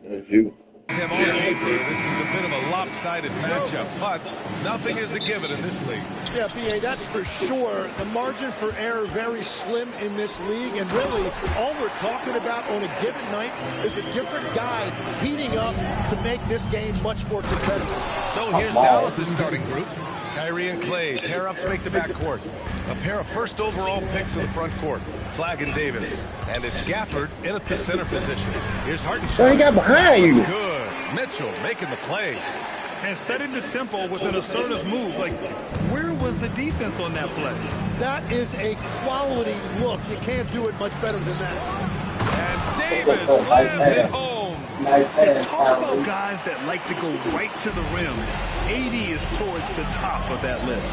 That's you. Tim, on paper, this is a bit of a lopsided matchup, but nothing is a given in this league. Yeah, B.A., that's for sure. The margin for error very slim in this league, and really, all we're talking about on a given night is a different guy heating up to make this game much more competitive. So here's Dallas' starting group. Kyrie and Clay pair up to make the backcourt. A pair of first overall picks in the front court, Flagg and Davis. And it's Gafford in at the center position. Here's Hartenstein. So he got behind you. Good. Mitchell making the play. And setting the tempo with an assertive move. Like, where was the defense on that play? That is a quality look. You can't do it much better than that. And Davis slams it home. Talk about guys that like to go right to the rim. AD is towards the top of that list.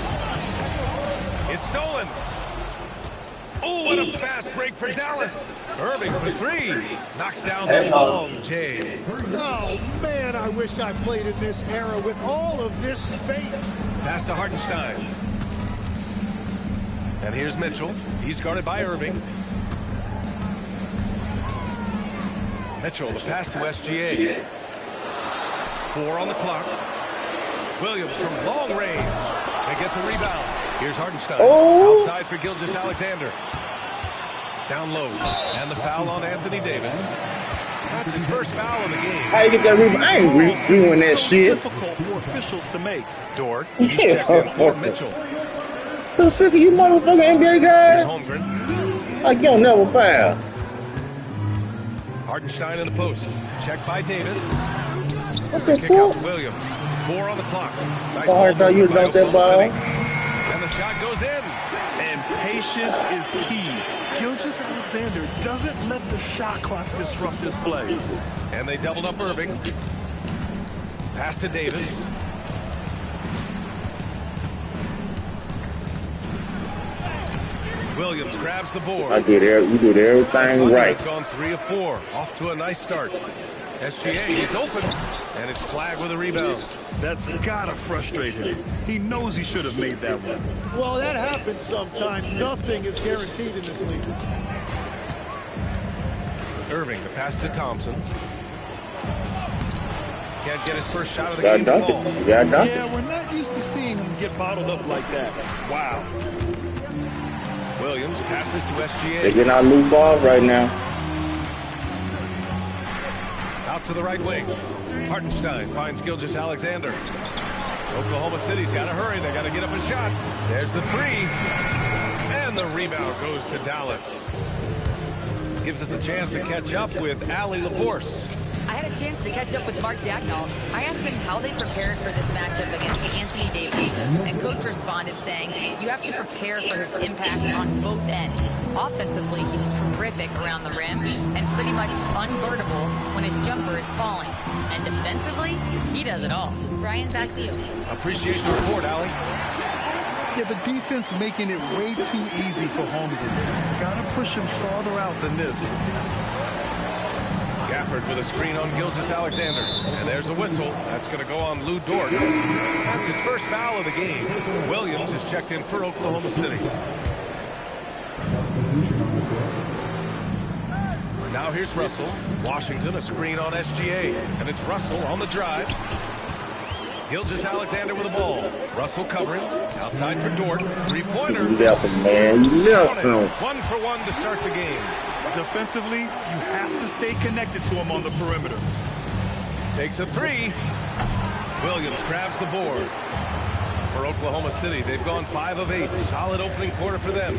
It's stolen. Oh, what a fast break for Dallas. Irving for three. Knocks down the long J. Oh, man, I wish I played in this era with all of this space. Pass to Hartenstein. And here's Mitchell. He's guarded by Irving. Mitchell, the pass to SGA. 4 on the clock. Williams from long range. They get the rebound. Here's Hartenstein. Oh. Outside for Gilgeous-Alexander. Down low. And the foul on Anthony Davis. That's his first foul of the game. How you get that rebound? I ain't doing that shit. Difficult for officials to make. Dort. He's checked in for Mitchell. So sick of you motherfucking NBA Here's guys. Holmgren. Like, you don't never foul. Hartenstein in the post. Checked by Davis. What the Kick out fuck? to Williams. 4 on the clock. Nice Oh, I thought you by dunked that Oklahoma ball. City. And the shot goes in. And patience is key. Gilgeous-Alexander doesn't let the shot clock disrupt his play. And they doubled up Irving. Pass to Davis. Williams grabs the board. I did it. You did everything Thunder right. have gone 3 of 4. Off to a nice start. SGA is open. And it's Flagg with a rebound. That's gotta frustrate him. He knows he should have made that one. Well, that happens sometimes. Nothing is guaranteed in this league. Irving, the pass to Thompson. Can't get his first shot of the Got game. dunked Fall. it. You got dunked it. Yeah, we're not used to seeing him get bottled up like that. Wow. Williams passes to They're SGA. getting our loose balls right now. Out to the right wing. Hartenstein finds Gilgeous-Alexander. Oklahoma City's got to hurry. They got to get up a shot. There's the 3. And the rebound goes to Dallas. Gives us a chance to catch up with Allie LaForce. I had a chance to catch up with Mark Dagnall. I asked him how they prepared for this matchup against Anthony Davis. And coach responded saying, you have to prepare for his impact on both ends. Offensively, he's terrific around the rim and pretty much unguardable when his jumper is falling. And defensively, he does it all. Brian, back to you. Appreciate the report, Allie. Yeah, the defense making it way too easy for Holmgren. Gotta push him farther out than this. Gafford with a screen on Gilgeous-Alexander. And there's a whistle. That's going to go on Lou Dort. That's his first foul of the game. Williams is checked in for Oklahoma City. Now here's Russell. Washington, a screen on SGA. And it's Russell on the drive. Gilgeous-Alexander with the ball. Russell covering. Outside for Dort. Three-pointer. You left him, man. You left him. 1 for 1 to start the game. Defensively, you have to stay connected to him on the perimeter. Takes a 3. Williams grabs the board. For Oklahoma City, they've gone 5 of 8. Solid opening quarter for them.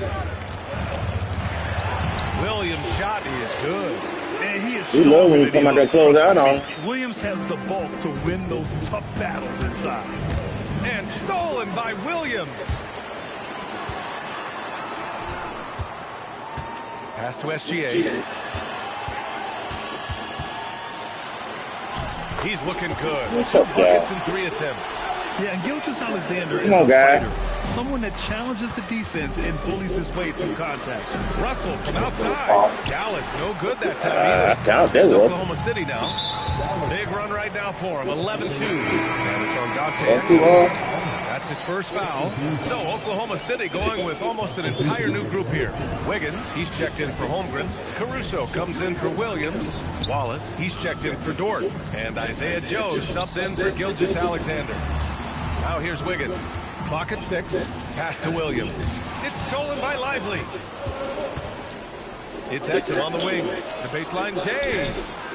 Williams' shot is good. And he is We love when you come out there close out on. Williams has the bulk to win those tough battles inside. And stolen by Williams. Pass to SGA. He's looking good. What's 2 up, buckets guy? in 3 attempts. Yeah, and Gilgeous-Alexander is Come on, a guy. fighter. Someone that challenges the defense and bullies his way through contact. Russell from outside. Dallas no good that time either. Count that It's was. Oklahoma City now. Big run right now for him, 11-2. And it's on Dante. That's his first foul. So Oklahoma City going with almost an entire new group here. Wiggins, he's checked in for Holmgren. Caruso comes in for Williams. Wallace, he's checked in for Dort. And Isaiah Joe subbed in for Gilgeous-Alexander. Now here's Wiggins. Clock at 6. Pass to Williams. It's stolen by Lively. It's Exum on the wing. The baseline, Jay.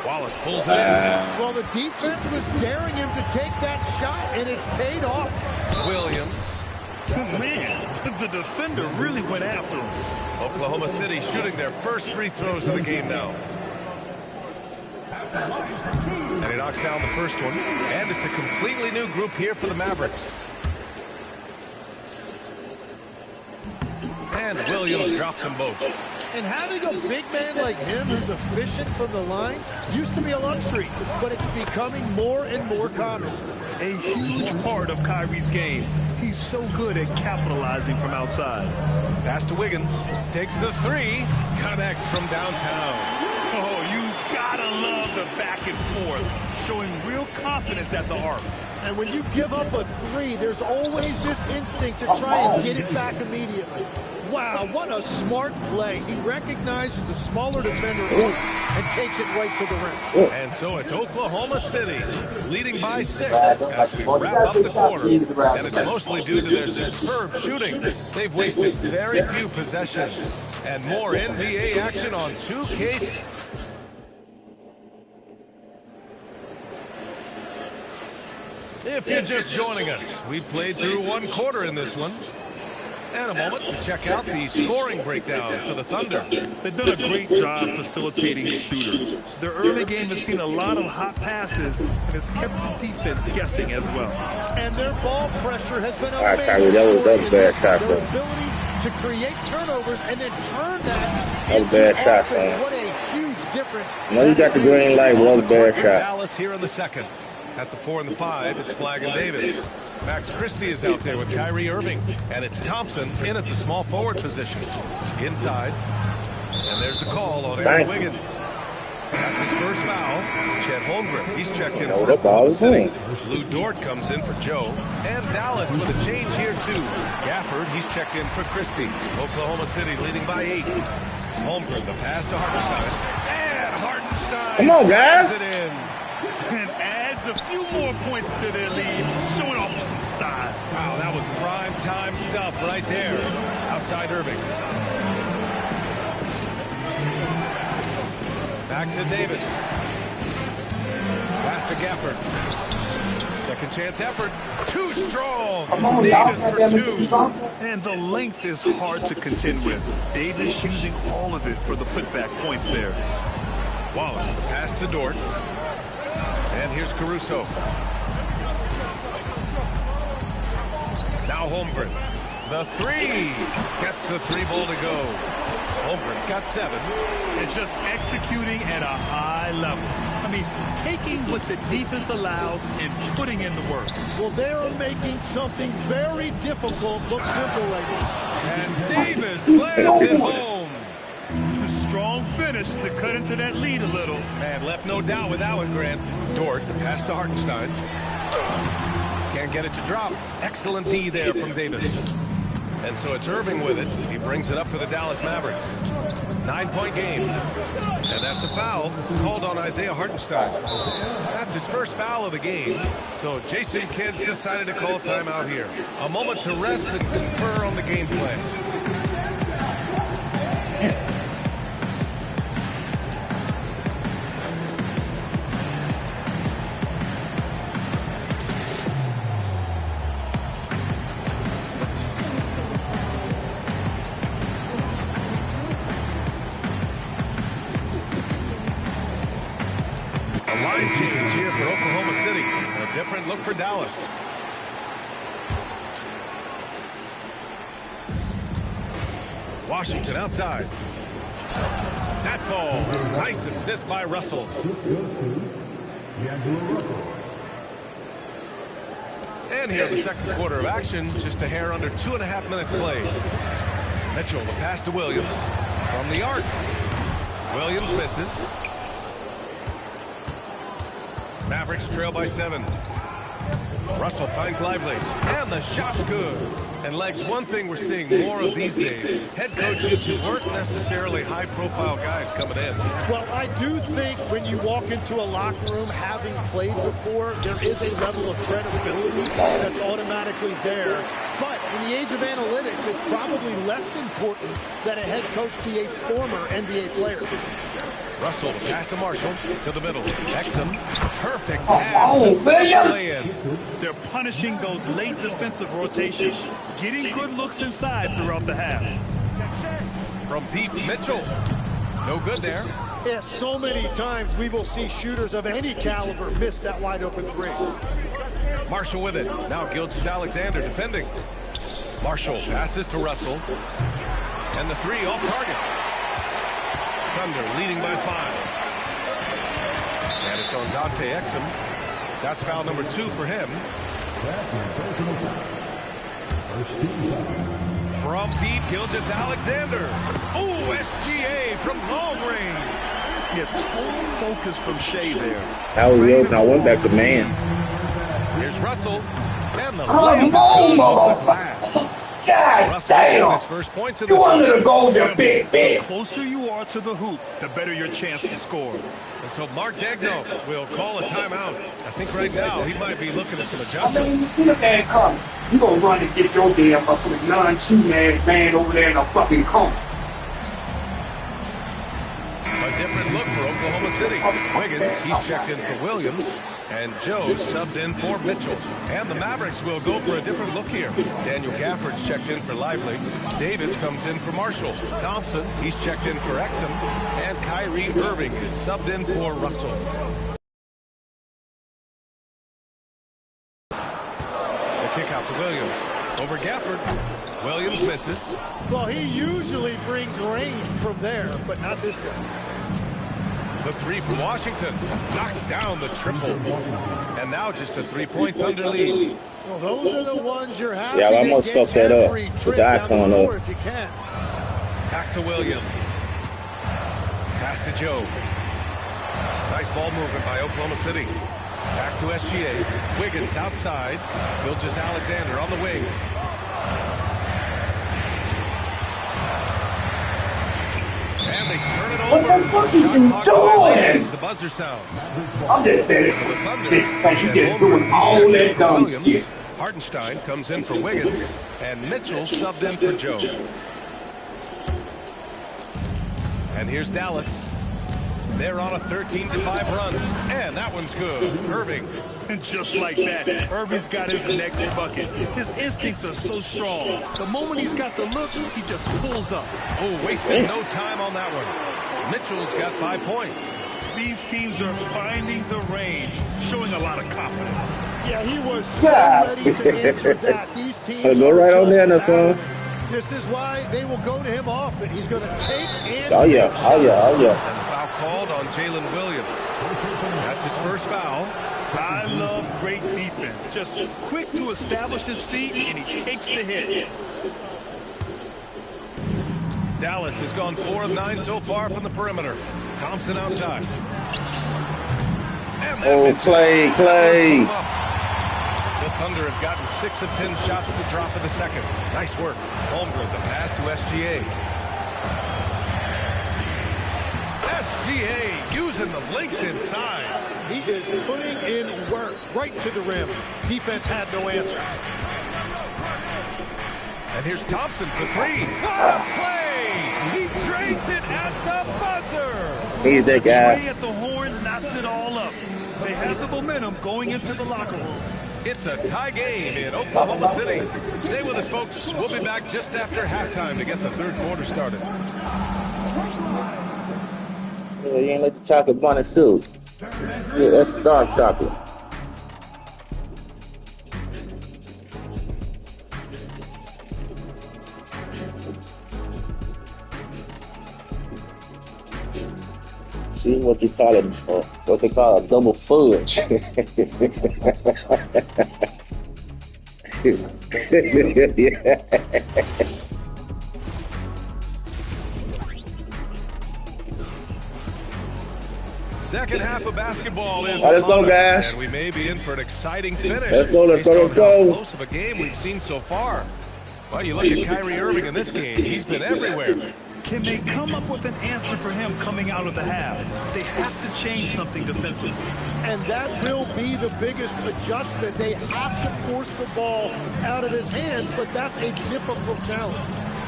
Wallace pulls it in. Well, the defense was daring him to take that shot, and it paid off. Williams. Man, the defender really went after him. Oklahoma City shooting their first free throws of the game now. And he knocks down the first one. And it's a completely new group here for the Mavericks. And Williams drops them both. And having a big man like him who's efficient from the line used to be a luxury, but it's becoming more and more common. A huge part of Kyrie's game. He's so good at capitalizing from outside. Pass to Wiggins. Takes the three. Connects from downtown. Oh, you gotta love the back and forth. Showing real confidence at the arc. And when you give up a three, there's always this instinct to try and get it back immediately. Wow, what a smart play. He recognizes the smaller defender and takes it right to the rim. And so it's Oklahoma City leading by 6 as we wrap up the quarter. And it's mostly due to their superb shooting. They've wasted very few possessions. And more NBA action on 2K. If you're just joining us, we played through one quarter in this one. And a moment to check out the scoring breakdown for the Thunder. They've done a great job facilitating shooters. Their early game has seen a lot of hot passes and has kept the defense guessing as well. And their ball pressure has been All right, amazing. Kyrie, that was bad Their shot, though. ability to create turnovers and then turn that That was into bad shot, offense. son. What a huge difference. No, you got the green light. Well, bad shot. Dallas here in the second. At the 4 and the 5, it's Flagg and Davis. Max Christie is out there with Kyrie Irving. And it's Thompson in at the small forward position. Inside. And there's a call on Aaron Wiggins. That's his first foul. Chet Holmgren, he's checked in for Oklahoma City. Lou Dort comes in for Joe. And Dallas with a change here too. Gafford, he's checked in for Christie. Oklahoma City leading by 8. Holmgren, the pass to Hartenstein. And Hartenstein. Come on, guys. It in. And adds a few more points to their lead, showing off some style. Wow, that was prime time stuff right there. Outside Irving. Back to Davis. Pass to Gafford. Second chance effort. Too strong. Davis for 2. And the length is hard to contend with. Davis using all of it for the putback points there. Wallace, the pass to Dort. And here's Caruso. Now Holmgren. The 3. Gets the 3 ball to go. Holmgren's got 7. It's just executing at a high level. I mean, taking what the defense allows and putting in the work. Well, they're making something very difficult look simple right now. And Davis slams it home. A strong finish to cut into that lead a little. Man, left no doubt with that one, Grant. Dort, the pass to Hartenstein. Can't get it to drop. Excellent D there from Davis. And so it's Irving with it. He brings it up for the Dallas Mavericks. 9-point game. And that's a foul called on Isaiah Hartenstein. That's his first foul of the game. So Jason Kidd decided to call timeout here. A moment to rest and confer on the game plan. Line change here for Oklahoma City. And a different look for Dallas. Washington outside. That falls. Nice assist by Russell. And here in the second quarter of action, just a hair under 2.5 minutes played. Mitchell, the pass to Williams. From the arc. Williams misses. Mavericks trail by 7. Russell finds Lively, and the shot's good. And Legs, one thing we're seeing more of these days, head coaches who weren't necessarily high-profile guys coming in. Well, I do think when you walk into a locker room having played before, there is a level of credibility that's automatically there. But in the age of analytics, it's probably less important that a head coach be a former NBA player. Russell, pass to Marshall, to the middle. Exum, perfect pass to lay-in. They're punishing those late defensive rotations, getting good looks inside throughout the half. From deep, Mitchell. No good there. Yeah, so many times we will see shooters of any caliber miss that wide-open three. Marshall with it. Now Gilgeous-Alexander defending. Marshall passes to Russell. And the three off target. Thunder leading by 5. And it's on Dante Exum. That's foul number 2 for him. From deep, Gilgeous-Alexander. Oh, SGA from long range. Yeah, total focus from Shea there. That was good. I went back to man. Here's Russell. And the layup is good off the glass. God Russell's damn! his first points in You this wanted one. to go there, big, The big. closer you are to the hoop, the better your chance to score. And so Mark Daigneault will call a timeout. I think right now he might be looking at some I adjustments. mean, you see the man coming. You gonna run and get your damn fucking non-shooting ass man over there in a fucking corner. A different look for Oklahoma City. Wiggins, he's checked in for Williams. And Joe subbed in for Mitchell. And the Mavericks will go for a different look here. Daniel Gafford's checked in for Lively. Davis comes in for Marshall. Thompson, he's checked in for Exum. And Kyrie Irving is subbed in for Russell. The kick out to Williams. Over Gafford. Williams misses. Well, he usually brings rain from there, but not this time. The three from Washington knocks down the triple. And now just a three-point Thunder lead. Well, those are the ones you're happy Yeah, I to almost get fucked that up. every The trip guy down coming the floor up. if you can. Back to Williams. Pass to Joe. Nice ball movement by Oklahoma City. Back to SGA. Wiggins outside. Gilgeous-Alexander on the wing. And they turn it over. What the fuck is Shot he clock violation doing? as the buzzer sounds. I'm just saying, For the Thunder. like you And just Holmgren, doing he's all checked in that for dumb Williams. shit. Hartenstein comes in for Wiggins. And Mitchell subbed in for Joe. And here's Dallas. They're on a 13-5 run. And that one's good. Irving. And just like that, Irving's got his next bucket. His instincts are so strong. The moment he's got the look, he just pulls up. Oh, wasted no time on that one. Mitchell's got 5 points. These teams are finding the range, showing a lot of confidence. Yeah, he was so Yeah. ready to answer that. These teams Go are right on just there now, son. This is why they will go to him often. He's going to take and Oh yeah, make oh yeah, shots. oh yeah. And the foul called on Jalen Williams. That's his first foul. I love great defense. Just quick to establish his feet, and he takes the hit. Dallas has gone 4 of 9 so far from the perimeter. Thompson outside. And that Oh, misses. Clay. The Thunder have gotten 6 of 10 shots to drop in the second. Nice work. Holmgren, the pass to SGA. SGA using the length inside. He is putting in work right to the rim. Defense had no answer. And here's Thompson for 3. What a play! He drains it at the buzzer. He's that Trey guy. at the horn knocks it all up. They have the momentum going into the locker room. It's a tie game in Oklahoma City. Stay with us, folks. We'll be back just after halftime to get the third quarter started. Yeah, you ain't let the chocolate bunny shoot. Yeah, that's dark chocolate. See what you call it, what they call a double fudge. Yeah. Second half of basketball is let's go, guys. and we may be in for an exciting finish. Let's go, let's go, let's Based on how go. close of a game we've seen so far. Well, you look at Kyrie Irving in this game. He's been everywhere. Can they come up with an answer for him coming out of the half? They have to change something defensively. And that will be the biggest adjustment. They have to force the ball out of his hands, but that's a difficult challenge.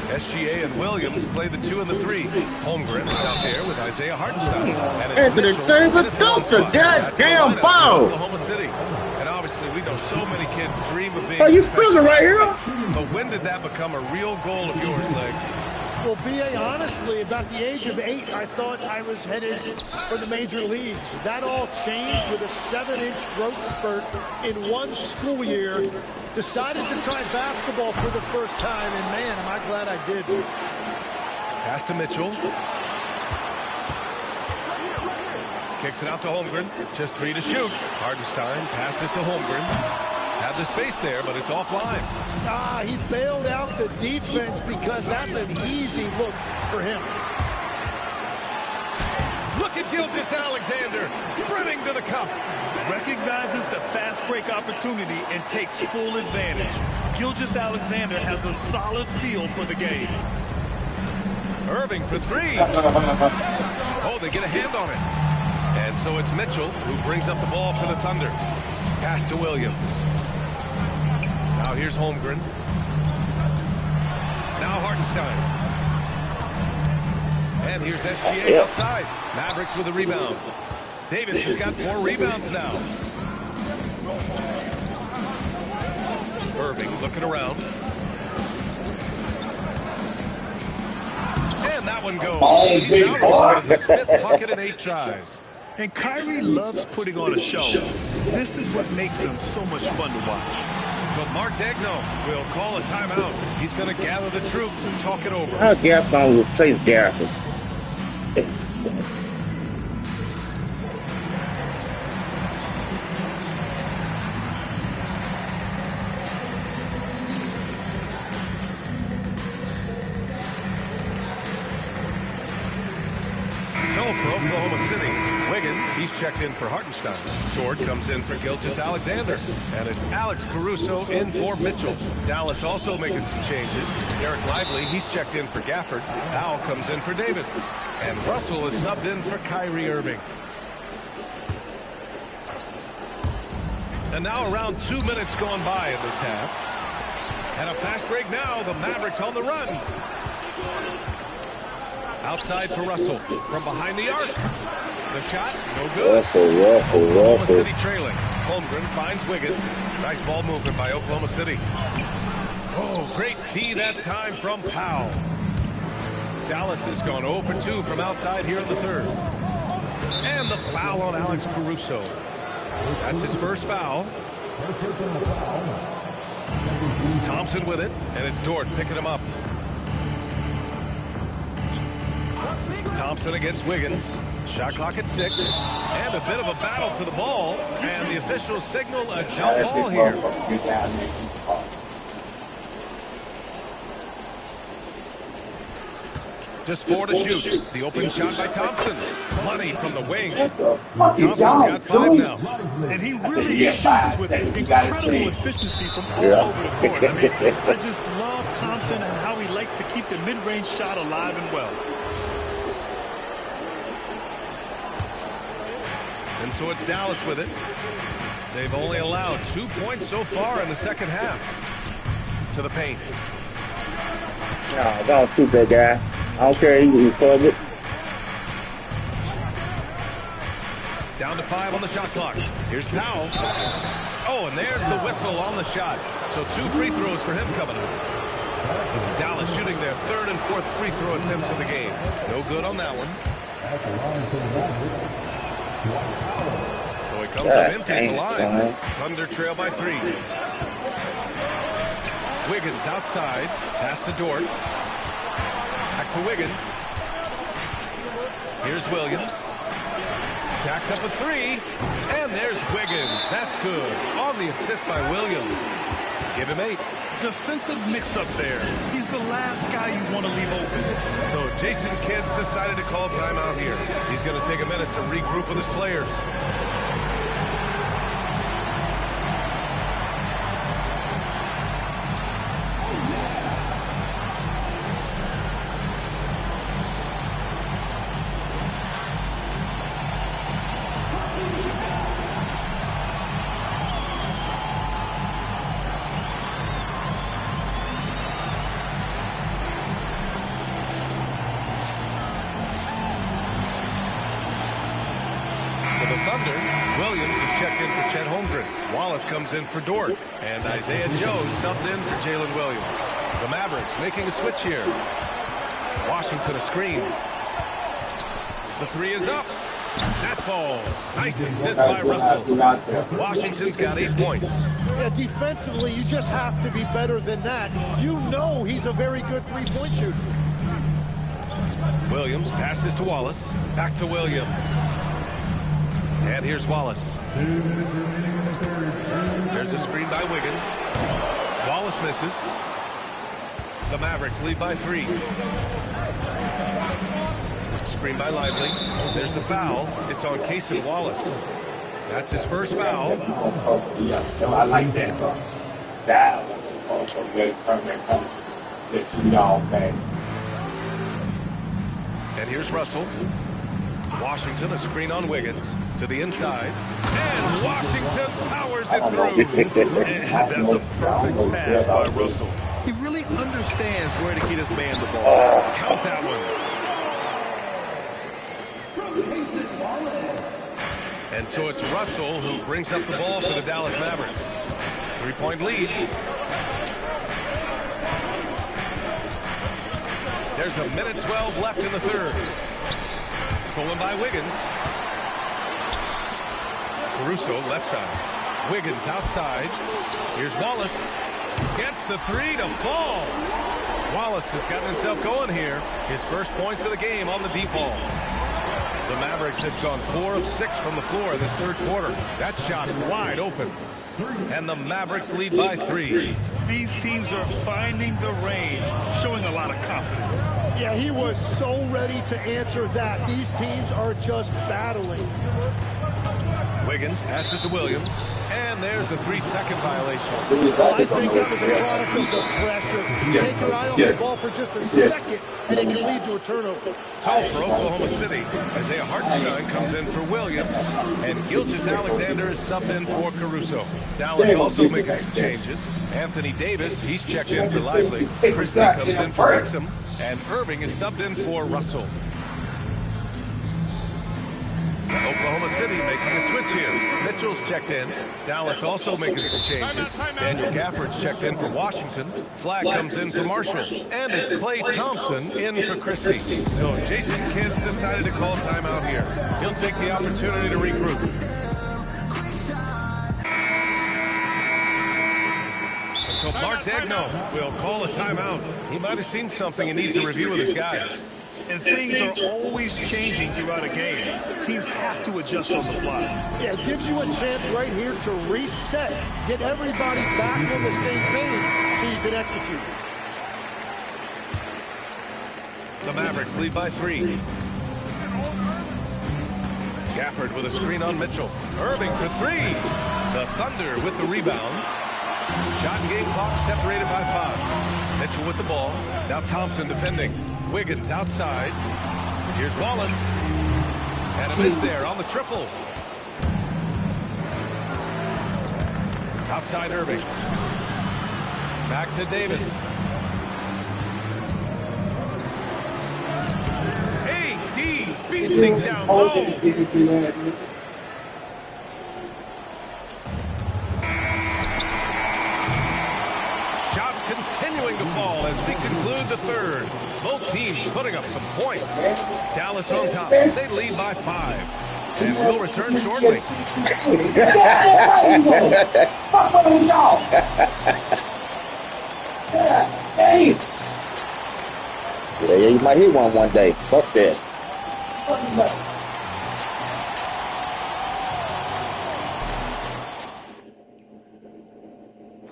SGA and Williams play the 2 and the 3. Holmgren is out there with Isaiah Hartenstein. And it's Anthony Mitchell Davis, in at the don't one you spot. That's the goddamn lineup for foul. Oklahoma City. And obviously, we know so many kids dream of being. So you struggling right here? But when did that become a real goal of yours, Legs? Well, B.A., honestly, about the age of 8, I thought I was headed for the major leagues. That all changed with a 7-inch growth spurt in one school year. Decided to try basketball for the first time, and man, am I glad I did. Pass to Mitchell. Kicks it out to Holmgren. Just 3 to shoot. Hartenstein passes to Holmgren. Have the space there, but it's offline. He bailed out the defense because that's an easy look for him. Look at Gilgeous-Alexander sprinting to the cup. Recognizes the fast break opportunity and takes full advantage. Gilgeous-Alexander has a solid feel for the game. Irving for 3. Oh, they get a hand on it. And so it's Mitchell who brings up the ball for the Thunder. Pass to Williams. Now here's Holmgren. Now Hartenstein. And here's SGA outside. Mavericks with a rebound. Davis has got 4 rebounds now. Irving looking around. And that one goes. He's now recorded his 5th bucket in 8 tries. And Kyrie loves putting on a show. This is what makes him so much fun to watch. So Mark Daigneault will call a timeout. He's going to gather the troops and talk it over. How Garrett's going to replace Garrison? It sucks. So for Oklahoma City, Wiggins, he's checked in for Hartenstein. Dort comes in for Gilgeous-Alexander. And it's Alex Caruso in for Mitchell. Dallas also making some changes. Derek Lively, he's checked in for Gafford. Powell comes in for Davis. And Russell is subbed in for Kyrie Irving. And now around 2 minutes gone by in this half. And a fast break now. The Mavericks on the run. Outside for Russell from behind the arc. The shot, no good. Oklahoma City trailing. Holmgren finds Wiggins. Nice ball movement by Oklahoma City. Oh, great D that time from Powell. Dallas has gone 0 for 2 from outside here in the 3rd. And the foul on Alex Caruso. That's his first foul. Thompson with it, and it's Dort picking him up. Thompson against Wiggins. Shot clock at 6. And a bit of a battle for the ball. And the officials signal a jump ball here. Just 4 to shoot. The open shot by Thompson. Money from the wing. Thompson's got 5 now. And he really shoots with incredible efficiency from all over the court. I mean, I just love Thompson and how he likes to keep the mid-range shot alive and well. And so it's Dallas with it. They've only allowed 2 points so far in the second half. To the paint. No, don't shoot that guy. I don't care. He can recover it. Down to 5 on the shot clock. Here's Powell. Oh, and there's the whistle on the shot. So 2 free throws for him coming up. Dallas shooting their 3rd and 4th free throw attempts of the game. No good on that one. So he comes up empty at the line. Thunder trail by 3. Wiggins outside. Pass to Dort. Back to Wiggins. Here's Williams. Jacks up a three, and there's Wiggins. That's good. On the assist by Williams. Give him 8. Defensive mix-up there. He's the last guy you want to leave open. So Jason Kidd's decided to call timeout here. He's going to take a minute to regroup with his players. Comes in for Dort, and Isaiah Joe subbed in for Jalen Williams. The Mavericks making a switch here. Washington a screen. The three is up. That falls. Nice assist by Russell. Washington's got 8 points. Yeah, defensively, you just have to be better than that. You know he's a very good three-point shooter. Williams passes to Wallace. Back to Williams. And here's Wallace. There's a screen by Wiggins. Wallace misses. The Mavericks lead by 3. Screen by Lively. There's the foul. It's on Cason Wallace. That's his first foul. I like that. And here's Russell. Washington, a screen on Wiggins to the inside. And Washington powers it through. And that's a perfect pass by Russell. He really understands where to get his man the ball. Count that one. And so it's Russell who brings up the ball for the Dallas Mavericks. 3-point lead. There's a minute 12 left in the third. Stolen by Wiggins. Caruso left side. Wiggins outside. Here's Wallace. Gets the three to fall. Wallace has gotten himself going here. His first points of the game on the deep ball. The Mavericks have gone 4 of 6 from the floor in this third quarter. That shot is wide open. And the Mavericks lead by 3. These teams are finding the range, showing a lot of confidence. Yeah, he was so ready to answer that. These teams are just battling. Wiggins passes to Williams, and there's a 3-second violation. Well, I think that was a product of the pressure. Take your eye off the ball for just a second, and it can lead to a turnover. So for Oklahoma City, Isaiah Hartenstein comes in for Williams, and Gilgeous-Alexander is subbed in for Caruso. Dallas also making some changes. Anthony Davis, he's checked in for Lively. Christie comes in for Exum, and Irving is subbed in for Russell. Oklahoma City making a switch here. Mitchell's checked in. Dallas also making some changes. Daniel Gafford's checked in for Washington. Flag comes in for Marshall. And it's Klay Thompson in for Christie. So Jason Kidd's decided to call timeout here. He'll take the opportunity to regroup. So Mark Daigneault will call a timeout. He might have seen something and needs to review with his guys. And things are always changing throughout a game. Teams have to adjust on the fly. Yeah, it gives you a chance right here to reset, get everybody back on the same page so you can execute. The Mavericks lead by 3. Gafford with a screen on Mitchell. Irving for 3. The Thunder with the rebound. Shot and game clock separated by 5. Mitchell with the ball. Now Thompson defending. Wiggins outside. Here's Wallace. And a miss there on the triple. Outside Irving. Back to Davis. AD beasting down low. Shots continuing to fall as we conclude the third. Both teams putting up some points. Dallas on top. They lead by 5. And we'll return shortly. Yeah, you might hit one day. Fuck that.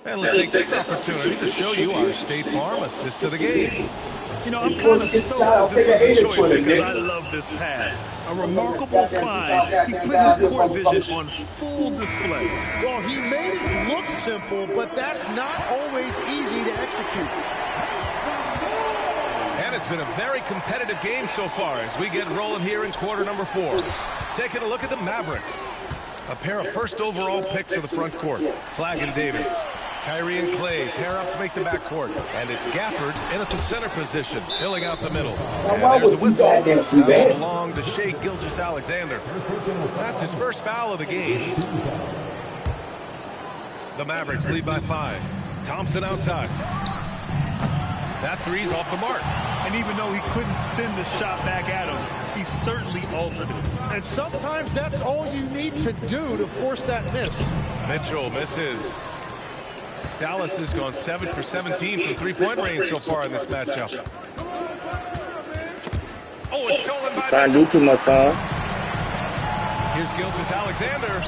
And let's take this opportunity to show you our State Farm assist to the game. You know, I'm kind of stoked that this was a choice because I love this pass. A remarkable find. He put his court vision on full display. Well, he made it look simple, but that's not always easy to execute. And it's been a very competitive game so far as we get rolling here in quarter number 4. Taking a look at the Mavericks. A pair of first overall picks of the front court. Flagg and Davis. Kyrie and Clay pair up to make the backcourt. And it's Gafford in at the center position, filling out the middle. And there's a whistle. Foul belong to Shai Gilgeous-Alexander. That's his first foul of the game. The Mavericks lead by 5. Thompson outside. That three's off the mark. And even though he couldn't send the shot back at him, he certainly altered it. And sometimes that's all you need to do to force that miss. Mitchell misses. Dallas has gone 7 for 17 from three-point range so far in this matchup. Oh, it's stolen by Trying to do too much, son. Here's Gilgeous-Alexander.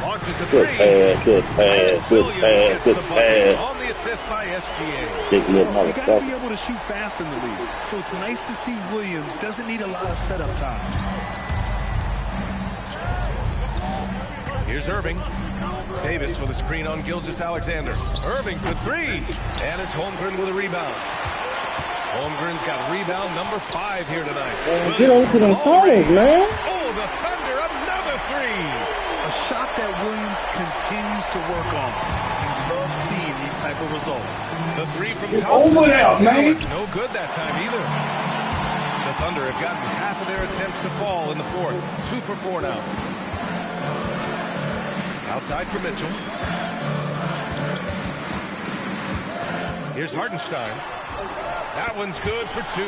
Launches a Good three. pass, good pass, good Williams pass, gets good the bucket pass. on the assist by SGA. Big little You got to be motherfucker. able to shoot fast in the league. So it's nice to see Williams doesn't need a lot of setup time. Here's Irving. Davis with a screen on Gilgeous-Alexander. Irving for three. And it's Holmgren with a rebound. Holmgren's got rebound number 5 here tonight. Man, get on to them toes, man. Oh, the Thunder, another three. A shot that Williams continues to work on. You love seeing these type of results. The three from Thompson. Over there, man. It's no good that time either. The Thunder have gotten half of their attempts to fall in the fourth. 2 for 4 now. Outside for Mitchell. Here's Hartenstein. That one's good for 2.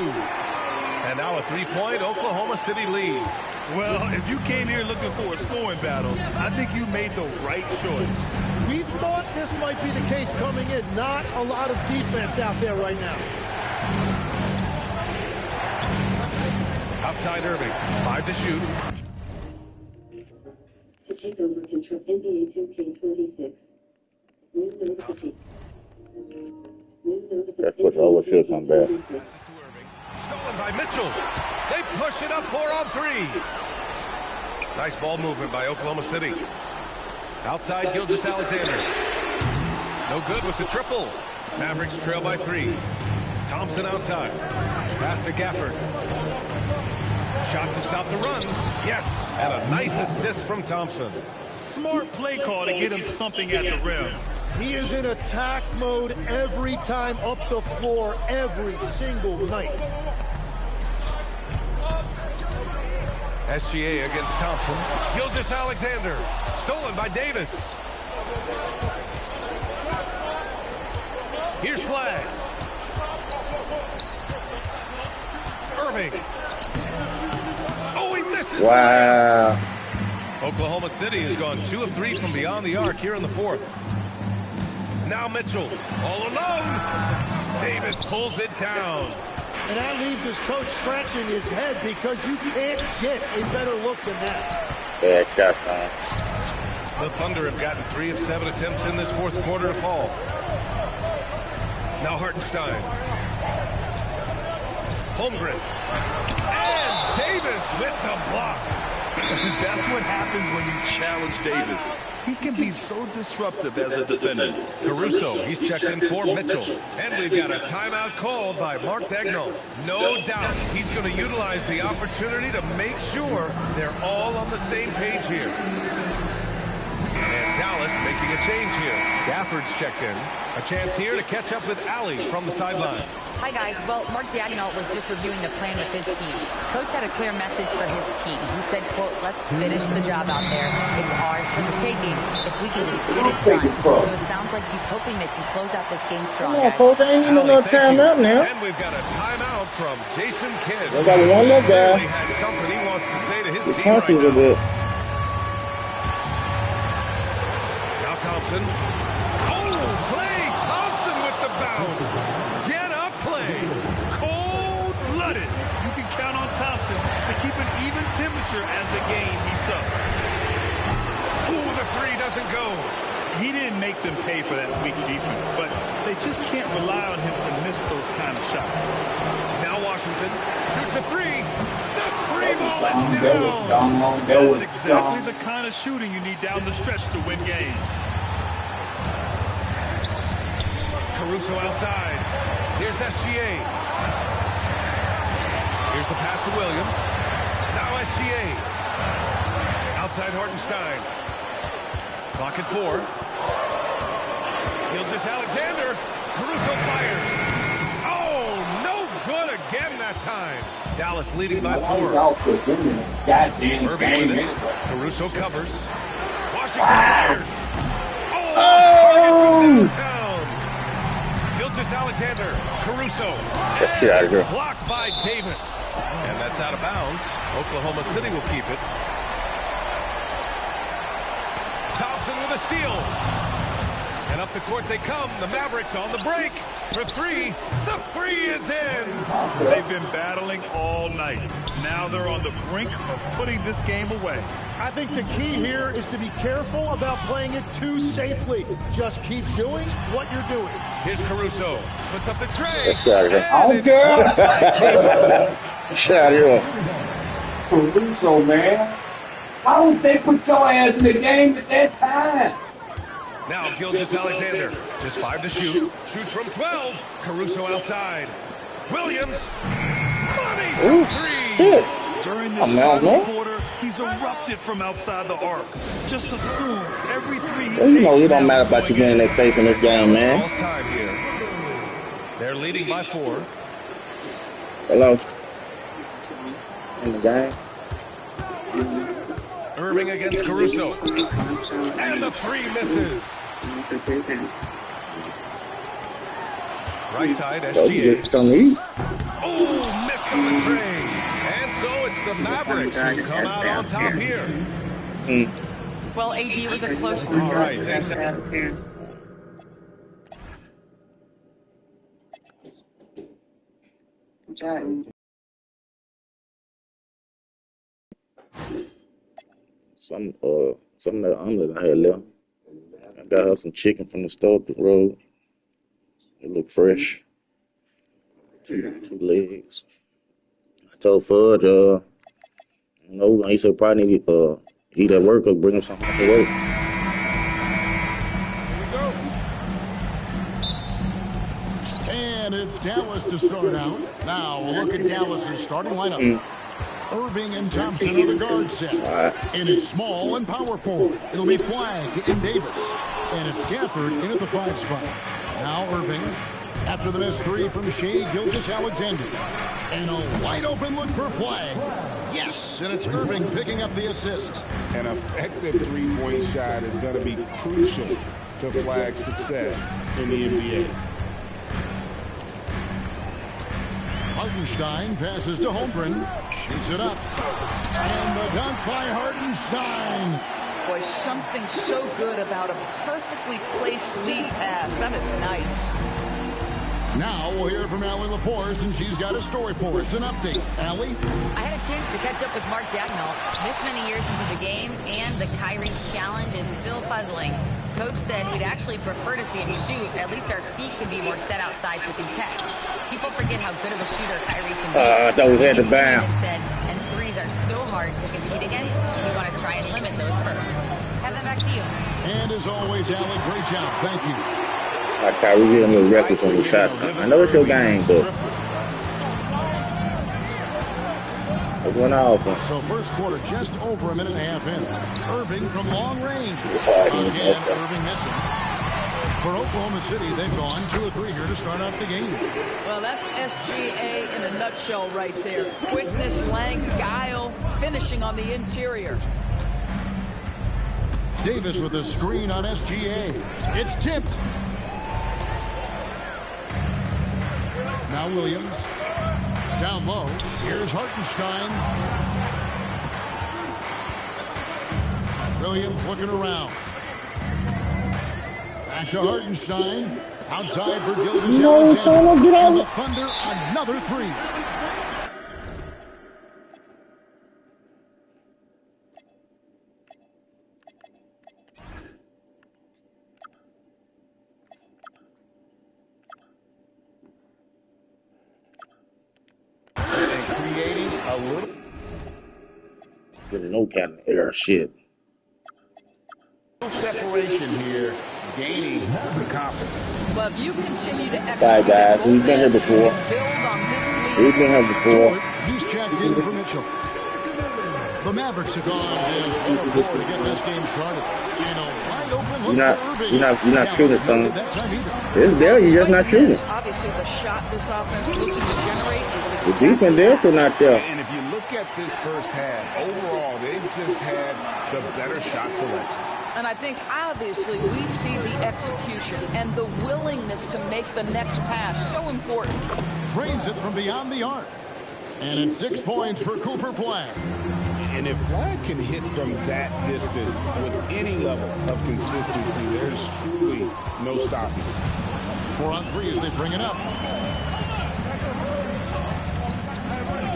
And now a 3-point Oklahoma City lead. Well, if you came here looking for a scoring battle, I think you made the right choice. We thought this might be the case coming in. Not a lot of defense out there right now. Outside Irving. 5 to shoot. To take over control NBA 2K26. New notification. That's what always should come back. Passes to Irving. Stolen by Mitchell. They push it up 4 on 3. Nice ball movement by Oklahoma City. Outside Gilgeous-Alexander. No good with the triple. Mavericks trail by 3. Thompson outside. Pass to Gafford. Shot to stop the run. Yes, and a nice assist from Thompson. Smart play call to get him something at the rim. He is in attack mode every time up the floor, every single night. SGA against Thompson. Gilgeous-Alexander. Stolen by Davis. Here's Flagg. Irving. Oh, he misses. Wow. Oklahoma City has gone 2 of 3 from beyond the arc here in the fourth. Now Mitchell all alone. Davis pulls it down. And that leaves his coach scratching his head because you can't get a better look than that. Bad shot, son. The Thunder have gotten 3 of 7 attempts in this fourth quarter to fall. Now Hartenstein. Holmgren. And Davis with the block. That's what happens when you challenge Davis. He can be so disruptive as a defender. Caruso, he's checked in for Mitchell. And we've got a timeout called by Mark Daigneault. No doubt he's going to utilize the opportunity to make sure they're all on the same page here. And Dallas making a change here. Gafford's checked in. A chance here to catch up with Allie from the sideline. Hi, guys. Well, Mark Daigneault was just reviewing the plan with his team. Coach had a clear message for his team. He said, quote, let's finish the job out there. It's ours for the taking if we can just get it done. So it sounds like he's hoping they can close out this game strong, Come on, guys. folks. I ain't even no timeout now. And we've got a timeout from Jason Kidd. We got one more guy. He has something he wants to say to his He's team punching right a bit. Now Thompson. Oh, Klay Thompson with the bounce. Get up, Klay. Cold-blooded. You can count on Thompson to keep an even temperature as the game heats up. Ooh, the three doesn't go. he didn't make them pay for that weak defense, but they just can't rely on him to miss those kind of shots. Now Washington shoots a three. The three ball is down. That's exactly the kind of shooting you need down the stretch to win games. Caruso outside. Here's SGA. Here's the pass to Williams. Now SGA. Outside Hartenstein. Clock at 4. Gilgeous-Alexander. Caruso fires. Oh, no good again that time. Dallas leading by 4. Irving with it. Caruso covers. Washington fires. Oh! Target from downtown. Gilgeous-Alexander. Caruso. Get shit out of here. Blocked by Davis. And that's out of bounds. Oklahoma City will keep it. Thompson with a steal. And up the court they come. The Mavericks on the break for 3. The 3 is in. They've been battling all night. Now they're on the brink of putting this game away. I think the key here is to be careful about playing it too safely. Just keep doing what you're doing. Here's Caruso. Puts up the tray. Get shit out of here. Shit out of here. Caruso, man. Why don't they put your ass in the game at that time? Now Gilgeous-Alexander. Just 5 to shoot. Shoots from 12. Caruso outside. Williams. Money from 3. During this final quarter, he's erupted from outside the arc. Just assume every three he Well, you know, takes it don't now matter is about you going being in in. their face in this game, man. Almost time here. They're leading by 4. Hello. In the game. Irving against Caruso. And the 3 misses. Right side, So you SGA. get something to eat. Oh, missed on the tray. And so it's the Mavericks who come out on top here. Well, AD was a close. All right, thanks. Some of the omelet I had left. I got her some chicken from the store up the road. It looked fresh. 2 legs. It's tough fudge. You know, he said probably need to eat at work or bring him something to work. And it's Dallas to start out. Now we'll look at Dallas's starting lineup. Irving and Thompson are the guard set. And it's small and power forward. It'll be Flagg and Davis. And it's Gafford in at the 5 spot. Now Irving, after the missed 3 from Shai Gilgeous-Alexander. And a wide open look for Flagg. Yes, and it's Irving picking up the assist. An effective three-point shot is going to be crucial to Flagg's success in the NBA. Hartenstein passes to Holmgren. Shoots it up. And the dunk by Hartenstein. Boy, something so good about a perfectly placed lead pass. That is nice. Now we'll hear from Allie LaForce, and she's got a story for us. An update. Allie? I had a chance to catch up with Mark Dagnall. This many years into the game, and the Kyrie challenge is still puzzling. Coach said he'd actually prefer to see him shoot. At least our feet can be more set outside to contest. People forget how good of a shooter Kyrie can be. That was at the bound. Said, and threes are so hard to compete against. We want to try and limit those first. Kevin, back to you. And as always, Allie, great job. Thank you. Like Kyrie getting the records on the shots. I know it's your game, but it went off. So first quarter, just over a minute and a half in. Irving from long range. Again, Irving missing. For Oklahoma City, they've gone 2 of 3 here to start out the game. Well, that's SGA in a nutshell right there. Quickness, length, guile, finishing on the interior. Davis with a screen on SGA. It's tipped. Now Williams. Down low. Here's Hartenstein. Williams looking around. Back to Hartenstein. Outside for Gilgeous-Alexander. No, son, get out. And the Thunder, another 3. a little. Getting no kind of air shit. Separation here, gaining some confidence. Well, if you continue to execute, Sorry, guys. We've been here before. We've been here before. He's checked in for Mitchell. The Mavericks have gone as 104 to get this game started. In a wide open look You're not shooting, son. It's there. You're just not shooting. Obviously, the shot this offense looking to generate is The defense there for not there. And if you look at this first half, overall, they've just had the better shot selection. And I think, obviously, we see the execution and the willingness to make the next pass so important. Trains it from beyond the arc. And it's 6 points for Cooper Flagg. And if Flagg can hit from that distance with any level of consistency, there's truly no stopping. 4 on 3 as they bring it up.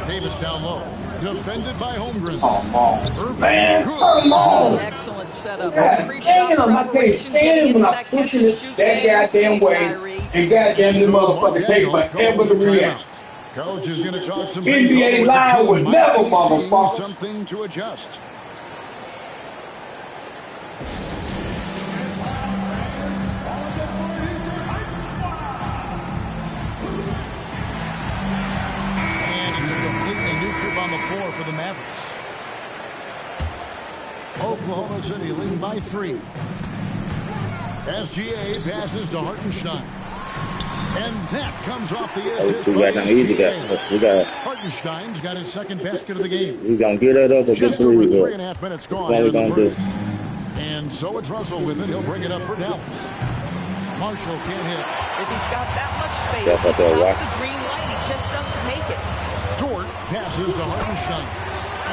Davis down low. Defended by Holmgren. Come on, Irving. man. Good. Come on. Excellent setup. Damn, I can't stand when I push it that goddamn way and goddamn the motherfucker take forever to react. Coach is going to talk some NBA Live would never, motherfucker. Something to adjust. And it's a completely new group on the floor for the Mavericks. Oklahoma City leading by 3. SGA passes to Hartenstein. And that comes off the assist. We got Hartenstein's got his second basket of the game. We're going to get that up or get Just over 3 3.5 minutes gone here in the first. And so it's Russell with it. He'll bring it up for Dallas. Marshall can't hit. If he's got that much space, he's got the green light. He just doesn't make it. Dort passes to Hartenstein.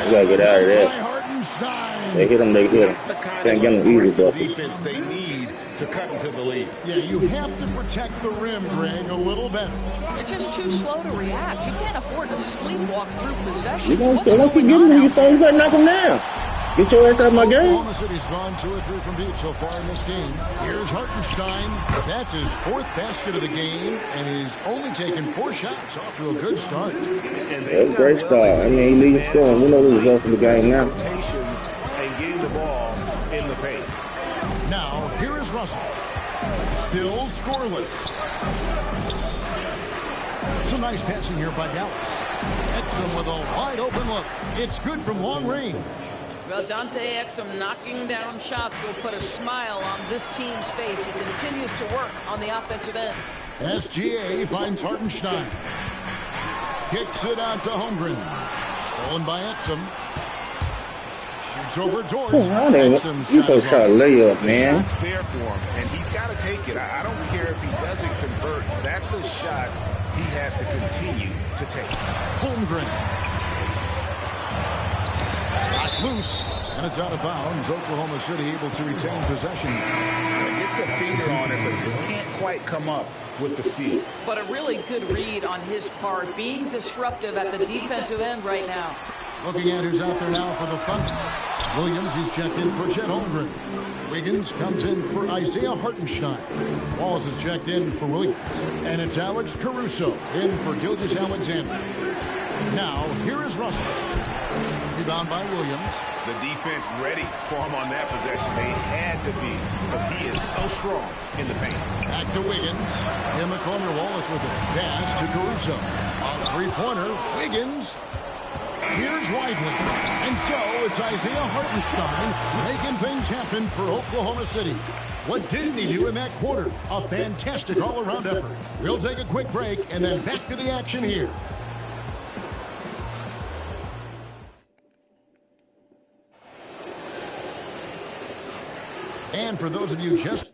We got to get out of there. Hartenstein. They hit him. Can't get them easy buckets. Defense they need to cut into the lead. Yeah, you have to protect the rim, Greg, a little better. You're just too slow to react. You can't afford to sleepwalk through possession. You don't keep getting him. You better knock him down. Get your ass out of my game. Oklahoma City's gone 2 or 3 from deep so far in this game. Here's Hartenstein. That's his 4th basket of the game, and he's only taken 4 shots off to a good start. That's a great start. I mean, he leads scoring. We know the result of the game now. And getting the ball in the paint. Now, here is Russell. Still scoreless. Some nice passing here by Dallas. Exum with a wide open look. It's good from long range. Well, Dante Exum knocking down shots will put a smile on this team's face. He continues to work on the offensive end. SGA finds Hartenstein. Kicks it out to Holmgren. Stolen by Exum. Shoots over Dort. You go try to lay up, man. It's there for him, and he's got to take it. I don't care if he doesn't convert. That's a shot he has to continue to take. Holmgren. Got loose, and it's out of bounds. Oklahoma City able to retain possession. Gets a finger on it, but just can't quite come up with the steal. But a really good read on his part, being disruptive at the defensive end right now. Looking at who's out there now for the Thunder. Williams, he's checked in for Chet Holmgren. Wiggins comes in for Isaiah Hartenstein. Wallace is checked in for Williams. And it's Alex Caruso in for Gilgeous-Alexander. Now, here is Russell. Rebound by Williams. The defense ready for him on that possession. They had to be, because he is so strong in the paint. Back to Wiggins. In the corner, Wallace with it. Pass to Caruso. A three-pointer. Wiggins. Here's Lively. And so it's Isaiah Hartenstein making things happen for Oklahoma City. What didn't he do in that quarter? A fantastic all-around effort. We'll take a quick break and then back to the action here. And for those of you just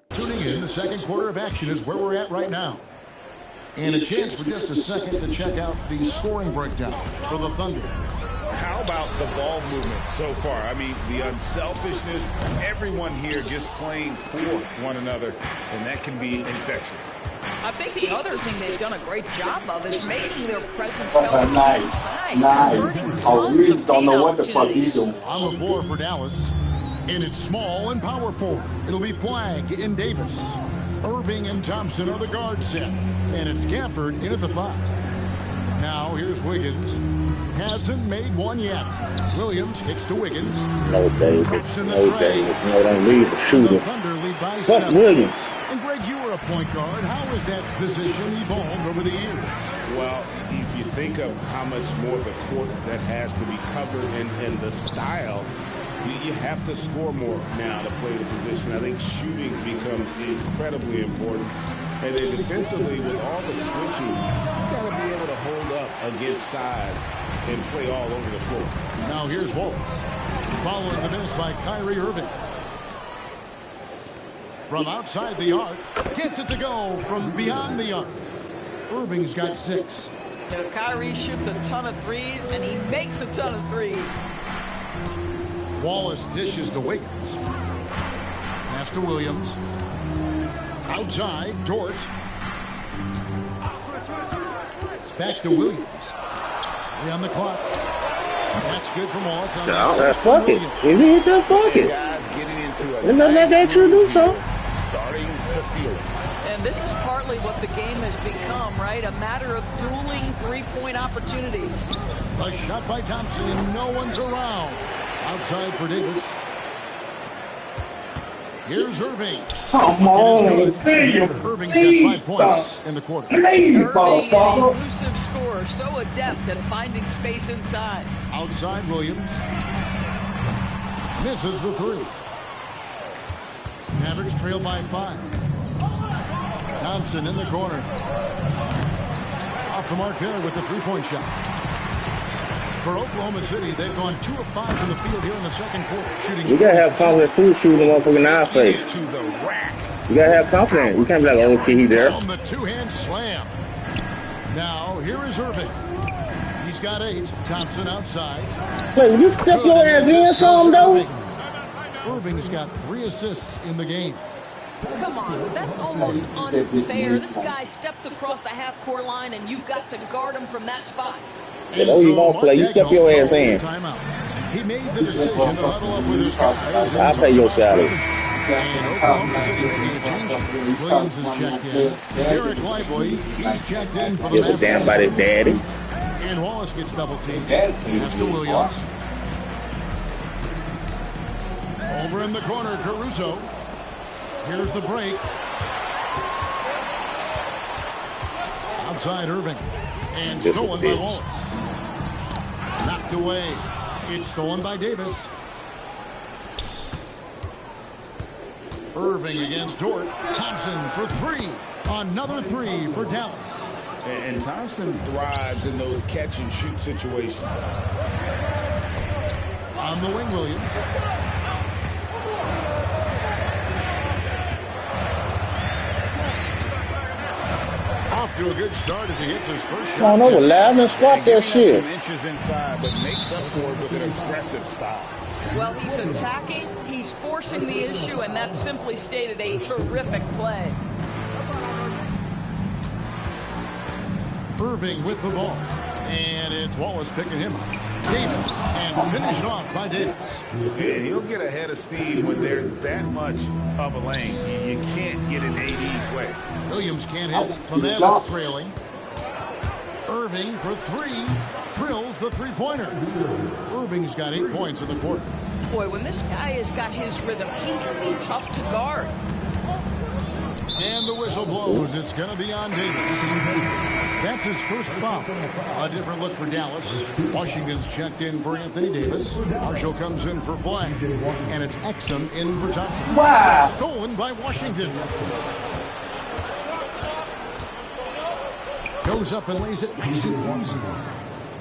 tuning in, the second quarter of action is where we're at right now. And a chance for just a second to check out the scoring breakdown for the Thunder. How about the ball movement so far? I mean, the unselfishness, everyone here just playing for one another, and that can be infectious. I think the other thing they've done a great job of is making their presence felt inside, converting tons of paint opportunities. On the floor for Dallas, and it's small and power forward. It'll be Flagg and Davis. Irving and Thompson are the guard set. And it's Gafford in at the 5. Now here's Wiggins. Hasn't made one yet. Williams kicks to Wiggins. No, David. No, David. No, don't leave the shooter. Fuck Williams. And Greg, you were a point guard. How has that position evolved over the years? Well, if you think of how much more the court that has to be covered and the style, you have to score more now to play the position. I think shooting becomes incredibly important. And then defensively, with all the switching, you got to be able to hold up against size and play all over the floor. Now here's Wallace. Following the miss by Kyrie Irving. From outside the arc, gets it to go from beyond the arc. Irving's got 6. You know, Kyrie shoots a ton of threes, and he makes a ton of threes. Wallace dishes to Wiggins. Pass to Williams. Outside, Dort. Back to Williams. 3 on the clock. That's good from Wallace. Fuck it. If he hit that, fuck it. Guys getting into There's nothing like that you do, so. Starting to feel it. And this is partly what the game has become, right? A matter of dueling three-point opportunities. A shot by Thompson, and no one's around. Outside for Davis. Here's Irving. Come on. Irving's got 5 points in the quarter. Irving, an elusive scorer, so adept at finding space inside. Outside Williams. Misses the 3. Mavericks trail by 5. Thompson in the corner. Off the mark there with the 3-point shot. For Oklahoma City, they've gone 2 of 5 from the field here in the second quarter. Shooting. You gotta have confidence too, shooting them up in our face. You gotta have confidence. You can't be like, oh shit, he there. On the 2-hand slam. Now here is Irving. He's got 8. Thompson outside. Wait, will you step your ass in some though? Irving's got 3 assists in the game. Come on, that's almost unfair. This guy steps across the half-court line, and you've got to guard him from that spot. But oh, you won't play. You step your ass in. He made the decision to huddle up with his guys. I'll pay your salary. And Oklahoma City making a change. Williams is checked in. Derek Lively, he's checked in for the Give a damn about his daddy. And Wallace gets double teamed. Pass to Williams. Over in the corner, Caruso. Here's the break. Outside Irving. And stolen by Wallace. Knocked away. It's stolen by Davis. Irving against Dort. Thompson for 3. Another 3 for Dallas. And Thompson thrives in those catch-and-shoot situations. On the wing, Williams. Off to a good start as he hits his first shot. Come on over, loud and squat that shit. Some inches inside, but makes up for it with an aggressive style. Well, he's attacking, he's forcing the issue, and that simply stated a terrific play. Irving with the ball. And it's Wallace picking him up. Davis, and finished off by Davis. He'll get ahead of steam when there's that much of a lane. You can't get it AD's way. Williams can't hit. The Mavericks trailing. Irving for 3. Drills the 3-pointer. Irving's got 8 points in the quarter. Boy, when this guy has got his rhythm, he can be tough to guard. And the whistle blows. It's going to be on Davis. That's his first foul. A different look for Dallas. Washington's checked in for Anthony Davis. Marshall comes in for Flag. And it's Exum in for Thompson. Wow. Stolen by Washington. Goes up and lays it nice and easy.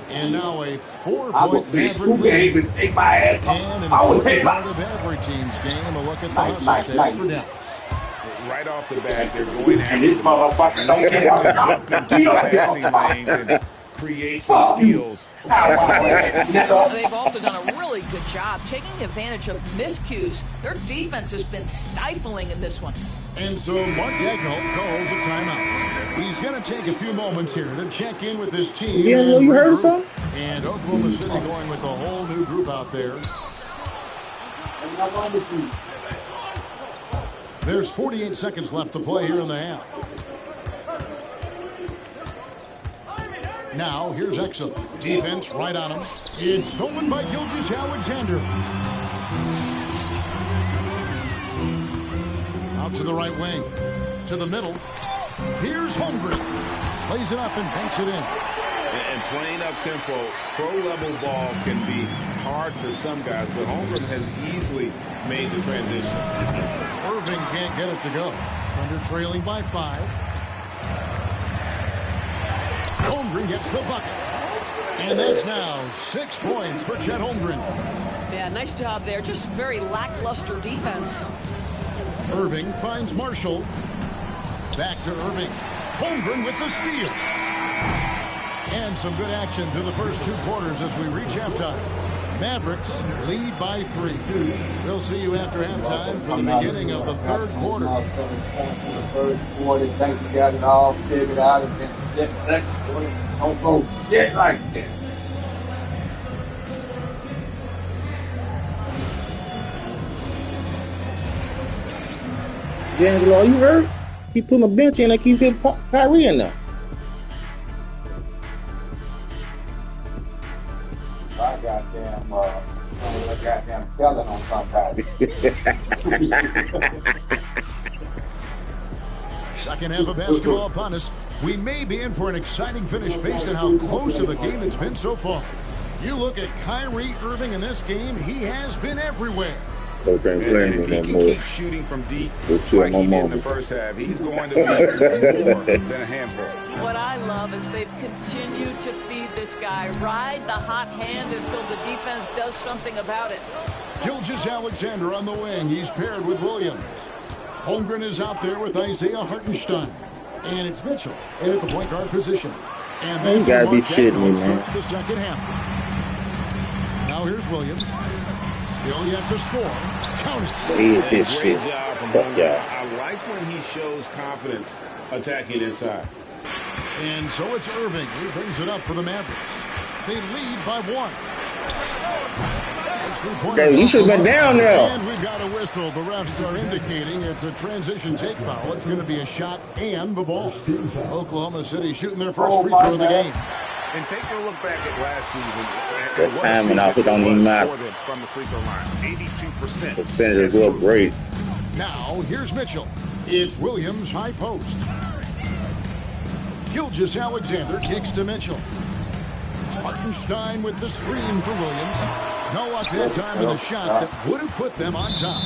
And now a 4-point Maverick lead. Even take my ass off. And an I would important take part my of every team's game. A look at the hustle stats for Dallas. Right off the bat, they're going and this motherfucker don't care passing lanes and create some steals. They've also done a really good job taking advantage of miscues. Their defense has been stifling in this one. And so Mark Daigneault calls a timeout. He's going to take a few moments here to check in with his team. Yeah, you heard something? And Oklahoma City going with a whole new group out there. There's 48 seconds left to play here in the half. Now, here's Exum. Defense right on him. It's stolen by Gilgeous-Alexander. Out to the right wing. To the middle. Here's Holmgren. Plays it up and banks it in. And playing up-tempo, pro-level ball can be hard for some guys, but Holmgren has easily made the transition. Irving can't get it to go. Thunder trailing by 5. Holmgren gets the bucket. And that's now 6 points for Chet Holmgren. Yeah, nice job there. Just very lackluster defense. Irving finds Marshall. Back to Irving. Holmgren with the steal. And some good action through the first 2 quarters as we reach halftime. Mavericks lead by 3. We'll see you after halftime for the beginning of the third quarter. The third quarter, think you got it all figured out, and then the next quarter, don't go shit like this. D'Angelo, you hurt? Keep putting a bench in. I keep hitting Kyrie in there. I goddamn telling on somebody. Second half of basketball upon us. We may be in for an exciting finish based on how close to the game it's been so far. You look at Kyrie Irving in this game, he has been everywhere. Coach ain't playing if no he can more. keep shooting from deep We'll chill like my he did in mama. the first half, he's going to be more than a handful. What I love is they've continued to feed this guy, ride the hot hand until the defense does something about it. Gilgeous-Alexander on the wing. He's paired with Williams. Holmgren is out there with Isaiah Hartenstein. And it's Mitchell in at the point guard position. And You gotta be shitting me, man. starts the second half. Now here's Williams. Still yet to score. Count it. Hate this Great shit. job from Fuck Holmgren. yeah. I like when he shows confidence attacking inside. And so it's Irving who brings it up for the Mavericks. They lead by 1. Hey, you should have been down there. And we've got a whistle. The refs are indicating it's a transition take foul. It's going to be a shot and the ball. Oklahoma City shooting their first free throw of the game. And taking a look back at last season, That timing out, it don't even matter. From the free throw line, 82%. Percentages look great. Now, here's Mitchell. It's Williams, high post. Gilgeous-Alexander kicks to Mitchell. Hartenstein with the screen for Williams. No luck that time with a shot that would have put them on top.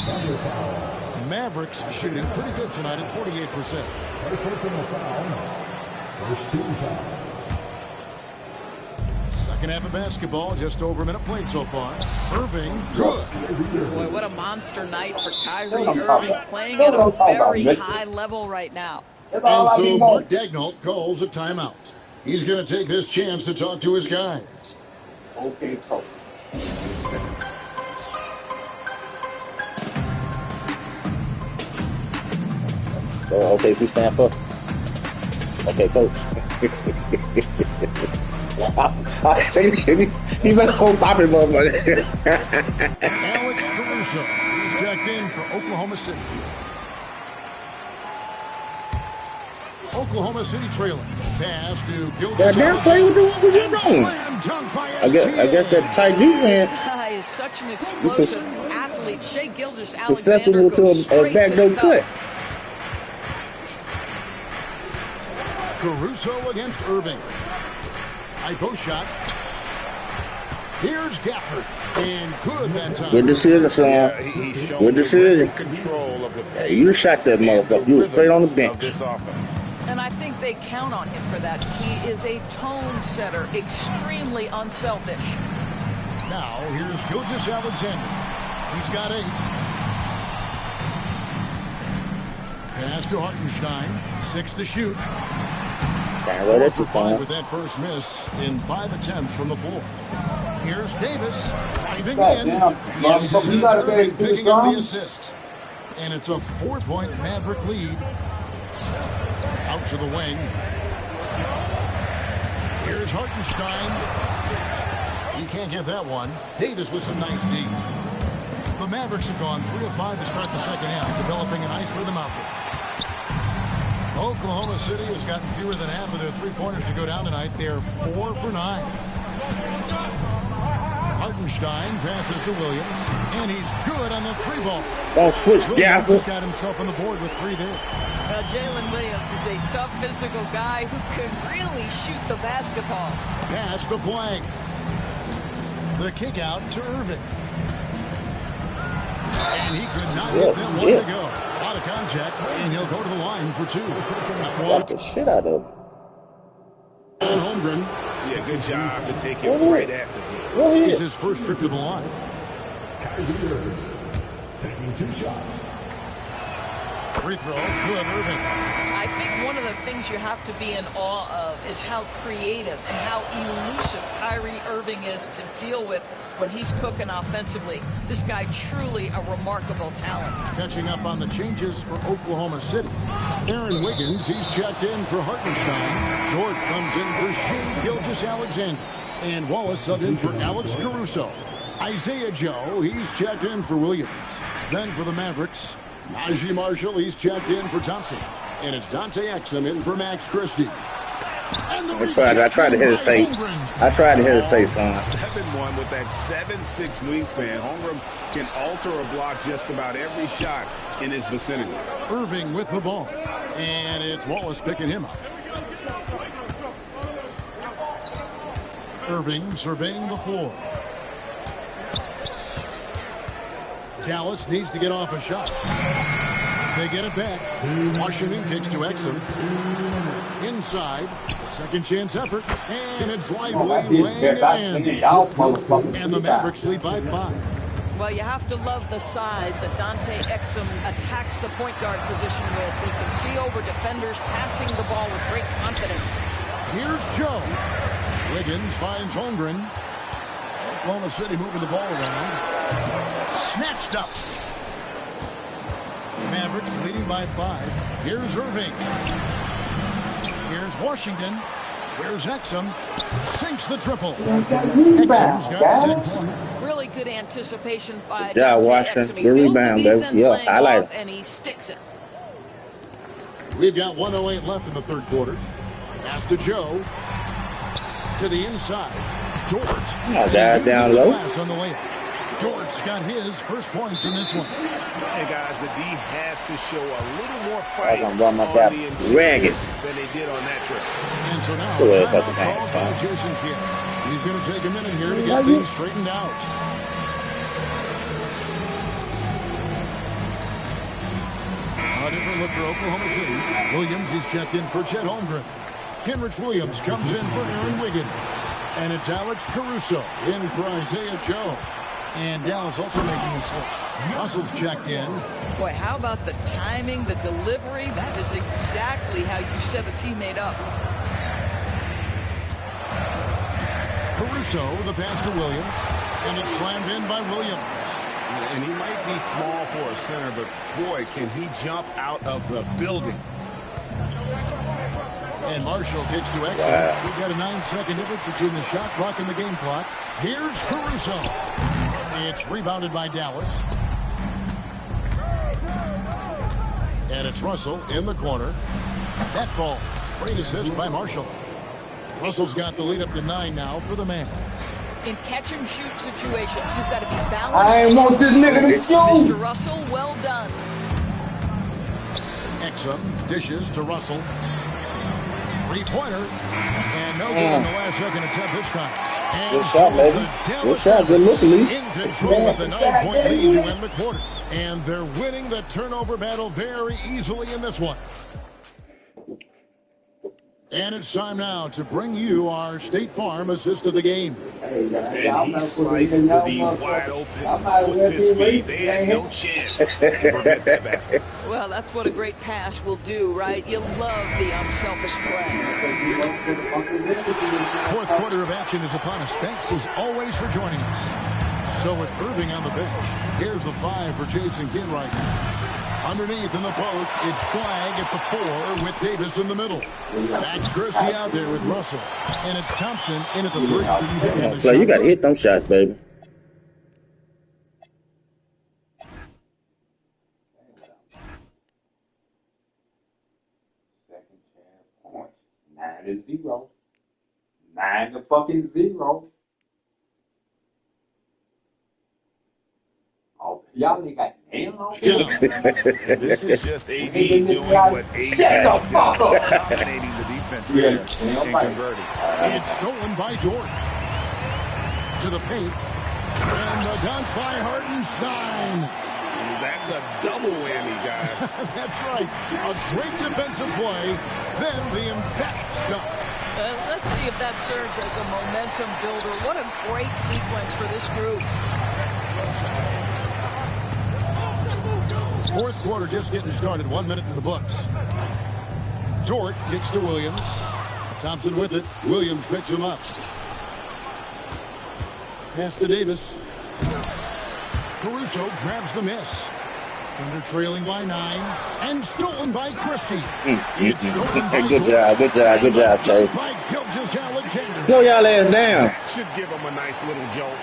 Mavericks shooting pretty good tonight at 48%. First team foul. Second half of basketball, just over a minute played so far. Irving, good. Boy, what a monster night for Kyrie Irving, playing at a very high level right now. And so Mark Daigneault calls a timeout. He's going to take this chance to talk to his guys. Okay, coach. So, okay, so stand for. Okay, coach. He's like a whole popping motherfucker. Alex Caruso is checked in for Oklahoma City. Oklahoma City trailing. Pass to Gilgeous. Goddamn, play with the what you doing? I guess that tight D man. This guy is such an explosive athlete. Shai Gilgeous-Alexander susceptible to goes a straight backdoor to the cut. Caruso against Irving. High post shot. Here's Gafford. And good that time. Good decision, son. Good decision. Control of the Hey, you shot that motherfucker. You was straight on the bench. And I think they count on him for that. He is a tone setter, extremely unselfish. Now, here's Gilgeous-Alexander. He's got 8. Pass to Hartenstein. 6 to shoot. 4 for 5 with that first miss in 5 attempts from the floor. Here's Davis driving in. Yes, it's Irving picking up the assist. And it's a 4-point Maverick lead. Out to the wing. Here's Hartenstein. He can't get that one. Davis with some nice D. The Mavericks have gone 3 of 5 to start the second half, developing a nice rhythm out there. Oklahoma City has gotten fewer than half of their three-pointers to go down tonight. They're 4 for 9. Hartenstein passes to Williams, and he's good on the three ball. Don't switch, Williams has got himself on the board with 3 there. Jalen Williams is a tough physical guy who can really shoot the basketball. Pass the flag. The kick out to Irving. And he could not get them one to go. Out of contact, and he'll go to the line for 2. Got the shit out of him. And Holmgren. Yeah, good job to take it right at the deal. It's his first trip to the line. Taking 2 shots. Free throw, good, Irving. I think one of the things you have to be in awe of is how creative and how elusive Kyrie Irving is to deal with when he's cooking offensively. This guy truly a remarkable talent. Catching up on the changes for Oklahoma City. Aaron Wiggins, he's checked in for Hartenstein. Dort comes in for Shea Gilgeous-Alexander. And Wallace subbed in for Alex Caruso. Isaiah Joe, he's checked in for Williams. Then for the Mavericks, Najee Marshall, he's checked in for Thompson. And it's Dante Exum in for Max Christie. I tried to hesitate. Son. 7-1 with that 7'6" wingspan. Holmgren can alter or block just about every shot in his vicinity. Irving with the ball. And it's Wallace picking him up. Irving surveying the floor. Dallas needs to get off a shot. They get it back. Washington kicks to Exum. Inside, a second chance effort, and it's Lively laying it in. And the Mavericks lead by 5. Well, you have to love the size that Dante Exum attacks the point guard position with. He can see over defenders, passing the ball with great confidence. Here's Joe. Wiggins finds Holmgren. Oklahoma City moving the ball around. Snatched up. Mavericks leading by 5. Here's Irving. Here's Washington. Here's Exum. Sinks the triple. Exum's got 6. Really good anticipation by Washington. Exum. Good rebound, baby. Yeah, I like it. And he sticks it. We've got 1:08 left in the third quarter. Pass to Joe. To the inside. Dort. Down low. On the way. Dort's got his first points in this one. And guys, the D has to show a little more fight on the ragged than they did on that trip. And so now, timeout called by Jason Kidd. He's going to take a minute here to get things straightened out. A different look for Oklahoma City. Williams, he's checked in for Chet Holmgren. Kenrich Williams comes in for Aaron Wiggins. And it's Alex Caruso in for Isaiah Joe. And Dallas also making a switch. Russell's checked in. Boy, how about the timing, the delivery? That is exactly how you set a teammate up. Caruso, the pass to Williams. And it's slammed in by Williams. And he might be small for a center, but boy, can he jump out of the building. And Marshall kicks to Exum. We've got a 9-second difference between the shot clock and the game clock. Here's Caruso. It's rebounded by Dallas. And it's Russell in the corner. That falls. Great assist by Marshall. Russell's got the lead up to 9 now for the Mavs. In catch-and-shoot situations, you've got to be balanced. I want this nigga to shoot. Mr. Russell, well done. Exum dishes to Russell. Three-pointer. And no good in the last second attempt this time. And good shot, baby. Good shot. Good look, at least. In control with the 9-point lead to end the quarter. And they're winning the turnover battle very easily in this one. And it's time now to bring you our State Farm assist of the game. And he sliced the D wide open with his feet. They had no chance to prevent that basket. Well, that's what a great pass will do, right? You love the unselfish play. Fourth quarter of action is upon us. Thanks as always for joining us. So with Irving on the bench, here's the 5 for Jason Kidd right now. Underneath in the post, it's Flag at the 4 with Davis in the middle. Max Christie out there with Russell. And it's Thompson in at the 3. You got to hit them shots, baby. 9-0. 9-0. Oh, y'all ain't got nails on. And this is just AD doing what AD does, dominating the defense there and converting. It's stolen by Dort. To the paint. And the dunk by Hartenstein. That's a double whammy, guys. That's right. A great defensive play, then the emphatic dunk. Let's see if that serves as a momentum builder. What a great sequence for this group. Fourth quarter just getting started. 1 minute in the books. Dort kicks to Williams. Thompson with it. Williams picks him up. Pass to Davis. Caruso grabs the miss. Thunder trailing by 9 and stolen by Christie. Good job, Chase. Slow y'all ass down. That should give them a nice little jolt.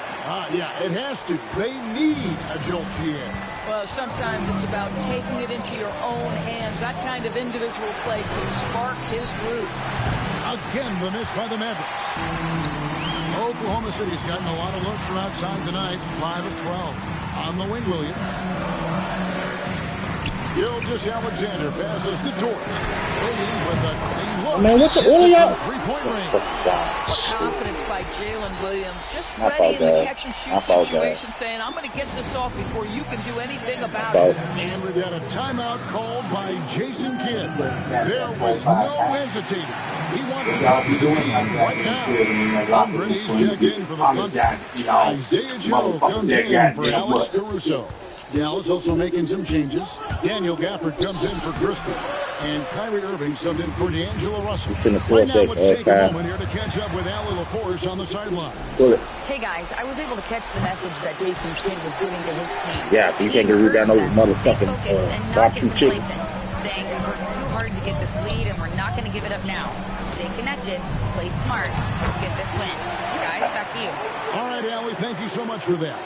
Yeah, it has to. They need a jolt here. Well, sometimes it's about taking it into your own hands. That kind of individual play can spark his group. Again, the miss by the Mavericks. Oklahoma City's gotten a lot of looks from outside tonight. 5 of 12. On the wing, Williams. Gilgeous-Alexander passes to Dort. Williams with a clean look. Man, what's all y'all? Three-point range. Confidence by Jalen Williams. Just ready in the catch-and-shoot situation, saying, I'm going to get this off before you can do anything about it. And we've got a timeout called by Jason Kidd. There was no hesitating. He wants to talk to the team right now. He's checked in for the Thunder. Isaiah Joe comes in for Alex Caruso. Dallas also making some changes. Daniel Gafford comes in for Christie. And Kyrie Irving subbed in for D'Angelo Russell. Right now, let's take a moment here to catch up with Allie LaForce on the sideline. Hey, guys, I was able to catch the message that Jason Kidd was giving to his team. Yeah, so you can't get root down those motherfucking barbecue chicken. Saying we worked too hard to get this lead, and we're not going to give it up now. Stay connected, play smart. Let's get this win. Guys, back to you. All right, Allie, thank you so much for that.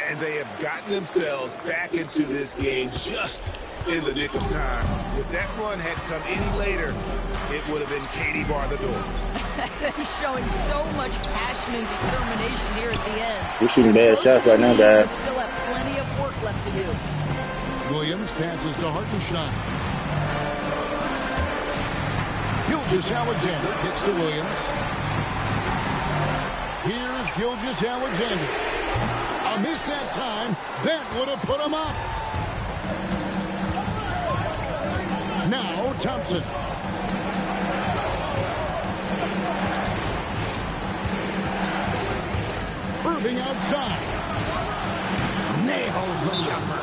And they have gotten themselves back into this game just in the nick of time. If that run had come any later, it would have been Katie bar the door. They're showing so much passion and determination here at the end. We're shooting bad shots right now, guys. Still have plenty of work left to do. Williams passes to Hartenstein. Gilgeous-Alexander kicks to Williams. Here's Gilgeous-Alexander. A miss that time. That would have put him up. Now Thompson. Irving outside. Nails the jumper.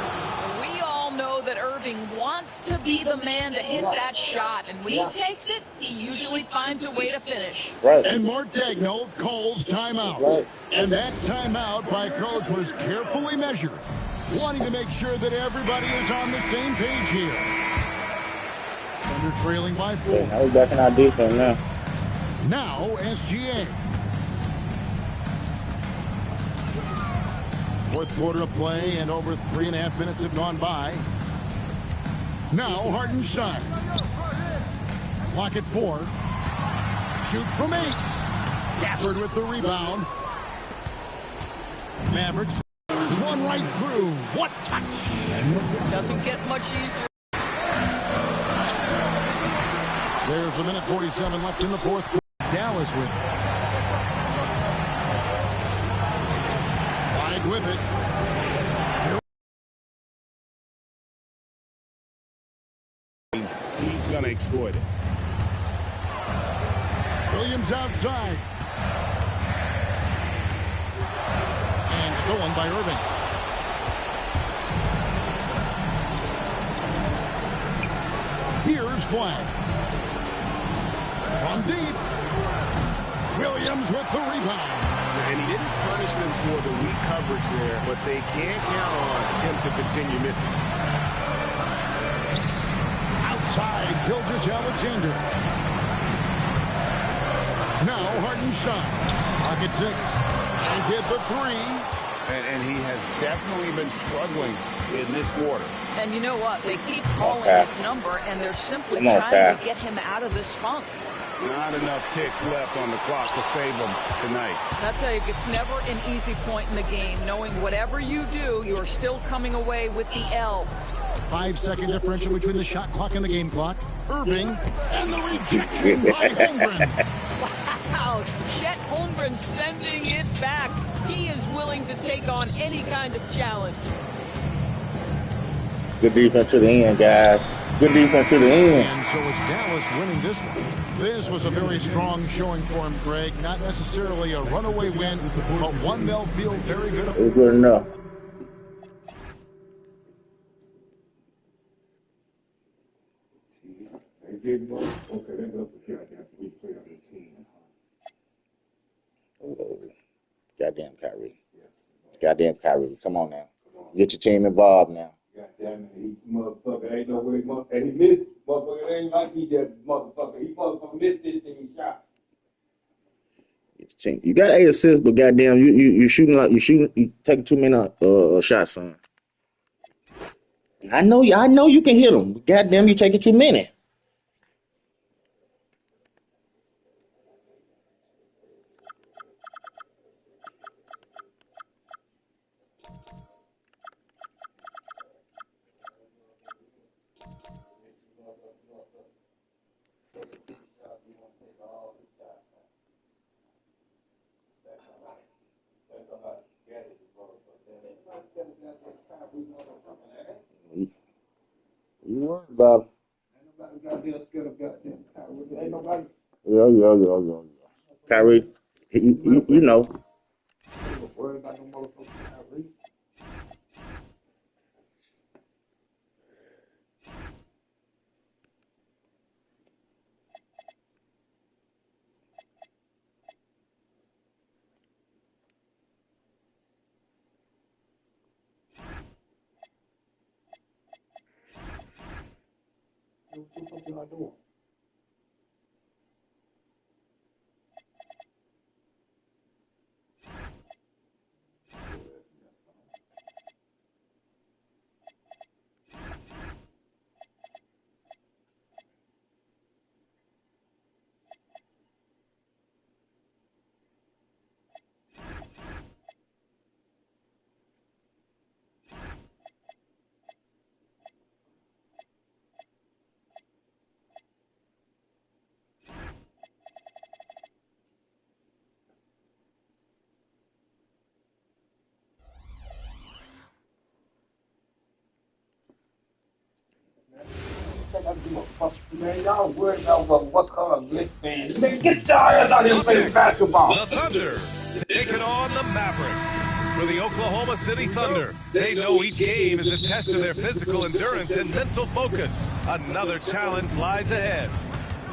We all know that Irving wants to be the man to hit that shot, and when he takes it, he usually finds a way to finish. Right. And Mark Daigneault calls timeout. Right. And that timeout by coach was carefully measured, wanting to make sure that everybody is on the same page here. Thunder trailing by 4. Now we're back in our defense now. Now SGA. Fourth quarter of play, and over 3.5 minutes have gone by. Now Hartenstein. Clock at 4. Shoot from 8. Gafford with the rebound. Mavericks. There's one right through. What touch? Doesn't get much easier. There's a minute 47 left in the fourth quarter. Dallas with it. Wide with it. He's going to exploit it. Williams outside. And stolen by Irving. Here's Flag. From deep. Williams with the rebound. And he didn't punish them for the weak coverage there, but they can't count on him to continue missing. Outside, Gilgeous-Alexander. Now Hartenstein. Pocket 6. And get the 3. And he has definitely been struggling in this quarter. And you know what? They keep calling his number, and they're simply trying to get him out of this funk. Not enough ticks left on the clock to save them tonight. I'll tell you, it's never an easy point in the game, knowing whatever you do, you are still coming away with the L. 5-second differential between the shot clock and the game clock. Irving, and the rejection by Holmgren. Wow, Chet Holmgren sending it back. He is willing to take on any kind of challenge. Good defense to the end, guys. Good defense to the end. And so it's Dallas winning this one. This was a very strong showing for him, Greg. Not necessarily a runaway win, but one they'll feel very good about. It was good enough. Oh, goddamn Kyrie. Goddamn Kyrie. Come on now. Get your team involved now. Goddamn it, he motherfucker ain't no way, and he missed. Motherfucker ain't like he just motherfucker. He motherfucker missed 15 shots. You got 8 assists, but goddamn, you taking too many shots, son. I know you can hit them. Goddamn, you taking too many. You worried about Yeah. Kyrie, you know. Man, y'all worried about what color Blitz fan. Man, get your ass out here and play basketball. The Thunder taking on the Mavericks. For the Oklahoma City Thunder, they know each game is a test of their physical endurance and mental focus. Another challenge lies ahead.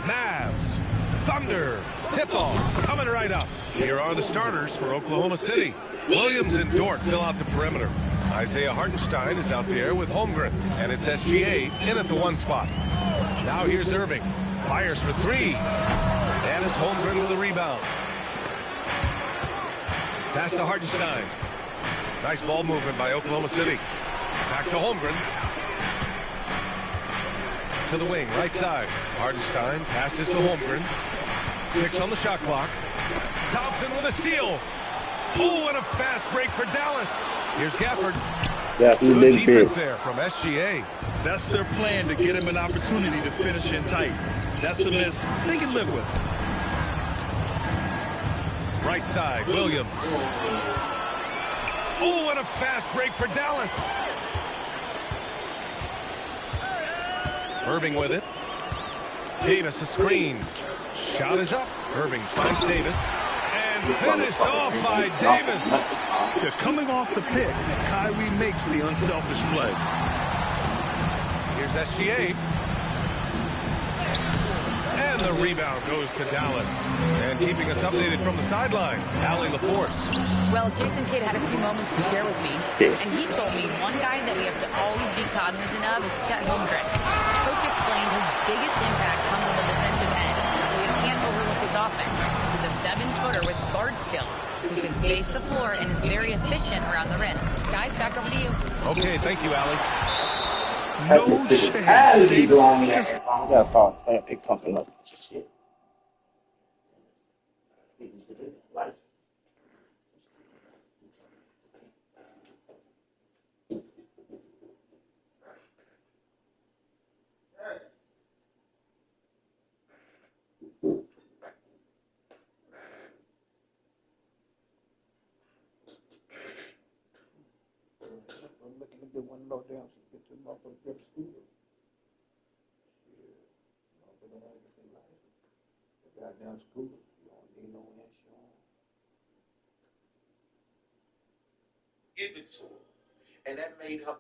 Mavs, Thunder, tip-off coming right up. Here are the starters for Oklahoma City. Williams and Dort fill out the perimeter. Isaiah Hartenstein is out there with Holmgren, and it's SGA in at the 1 spot. Now here's Irving. Fires for 3. And it's Holmgren with a rebound. Pass to Hartenstein. Nice ball movement by Oklahoma City. Back to Holmgren. To the wing, right side. Hartenstein passes to Holmgren. 6 on the shot clock. Thompson with a steal. Oh, and a fast break for Dallas. Here's Gafford. Yeah, good big defense fish. there from SGA. That's their plan, to get him an opportunity to finish in tight. That's a miss they can live with. Right side, Williams. Oh, and a fast break for Dallas. Irving with it. Davis a screen. Shot is up. Irving finds Davis. And finished off by Davis. They're coming off the pick. Kyrie makes the unselfish play. Here's SGA. And the rebound goes to Dallas. And keeping us updated from the sideline, Allie LaForce. Well, Jason Kidd had a few moments to share with me, and he told me one guy that we have to always be cognizant of is Chet Holmgren. Coach explained his biggest impact comes on the defensive end. You can't overlook his offense. He's a 7-footer with guard skills who can space the floor and is very efficient around the rim. Guys, back over to you. Okay, thank you, Allie. No chance. Davis just Yeah, pick something up. license. I'm looking to get one of those down so get this motherfucker grip school. Goddamn school. You don't need no insurance. Give it to her. And that made her.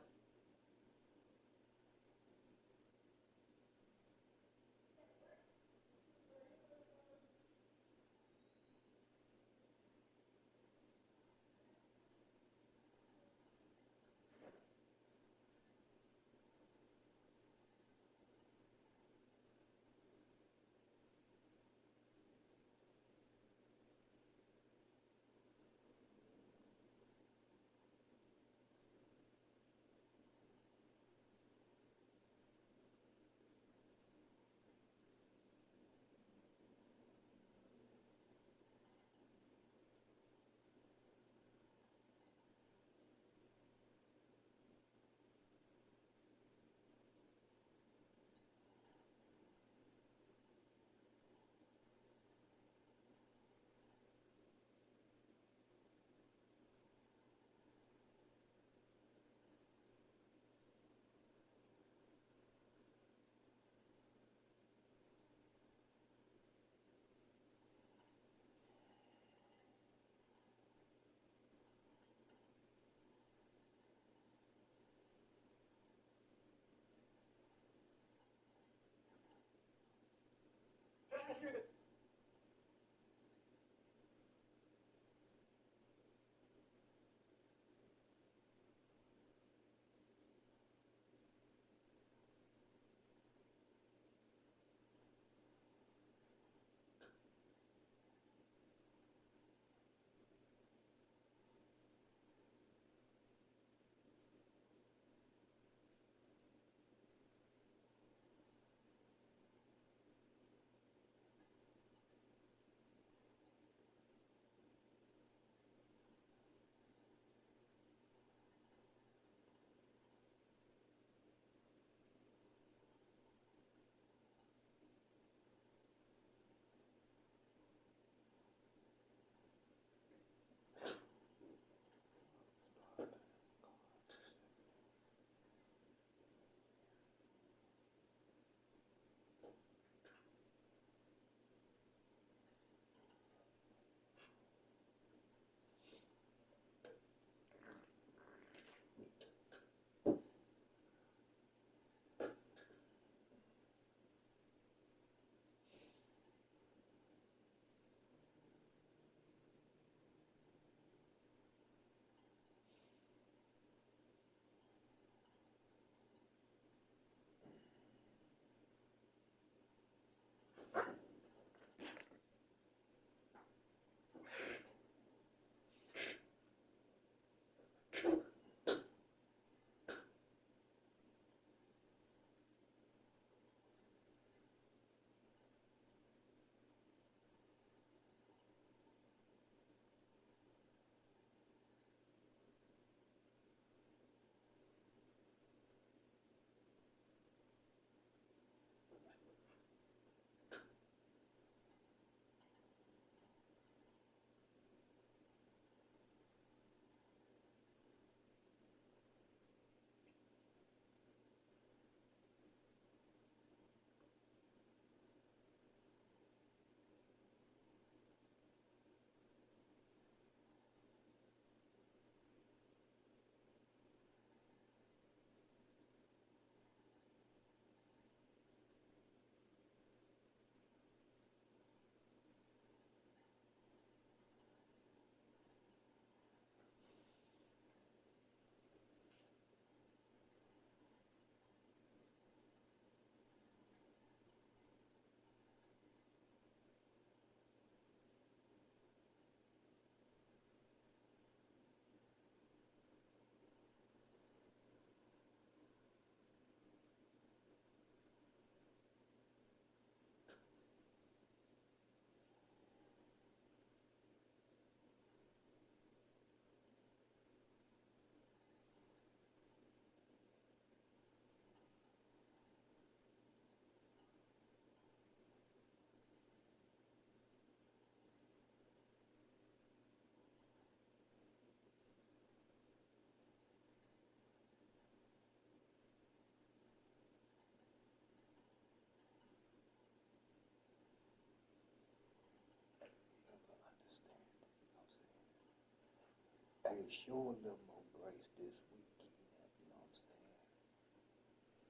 Hey, show a little more grace this weekend. You know what I'm saying?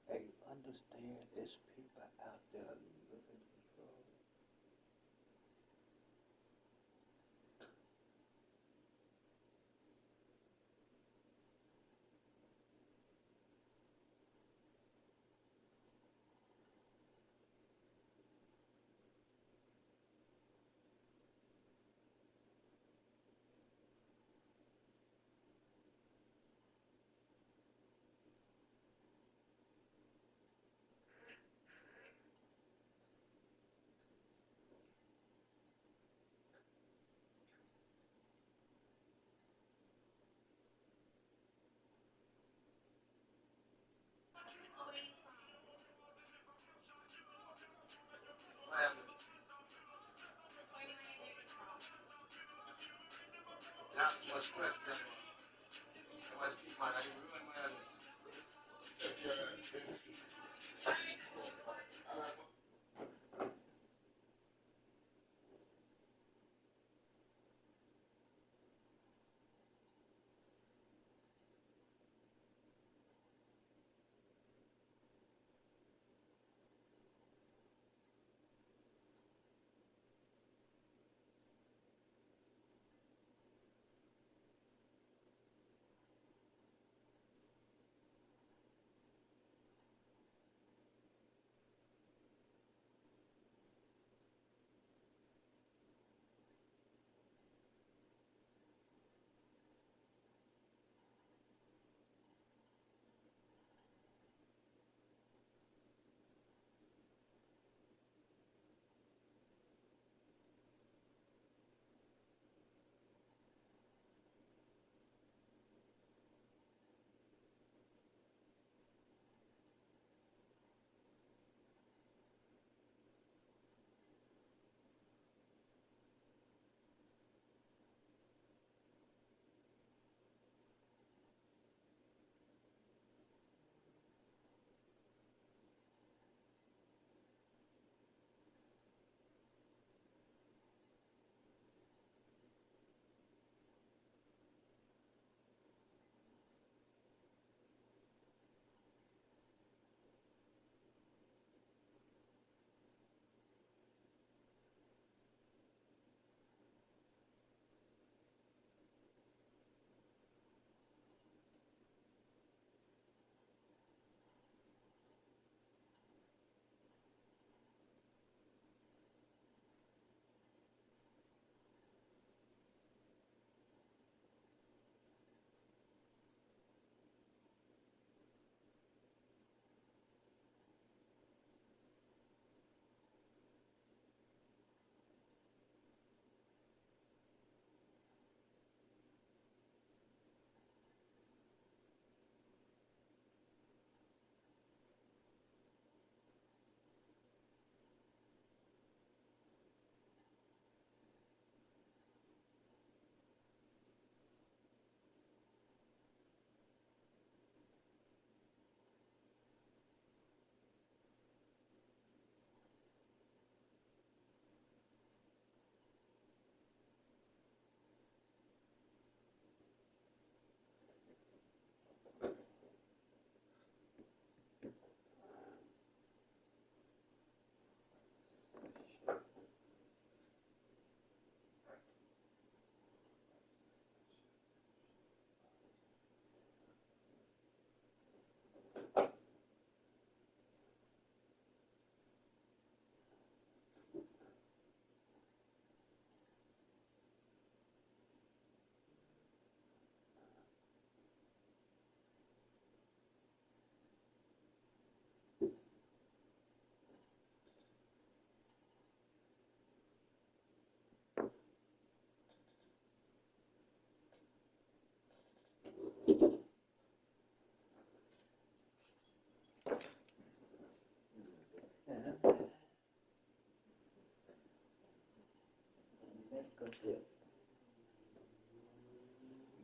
Hey, understand there's people out there looking for trouble.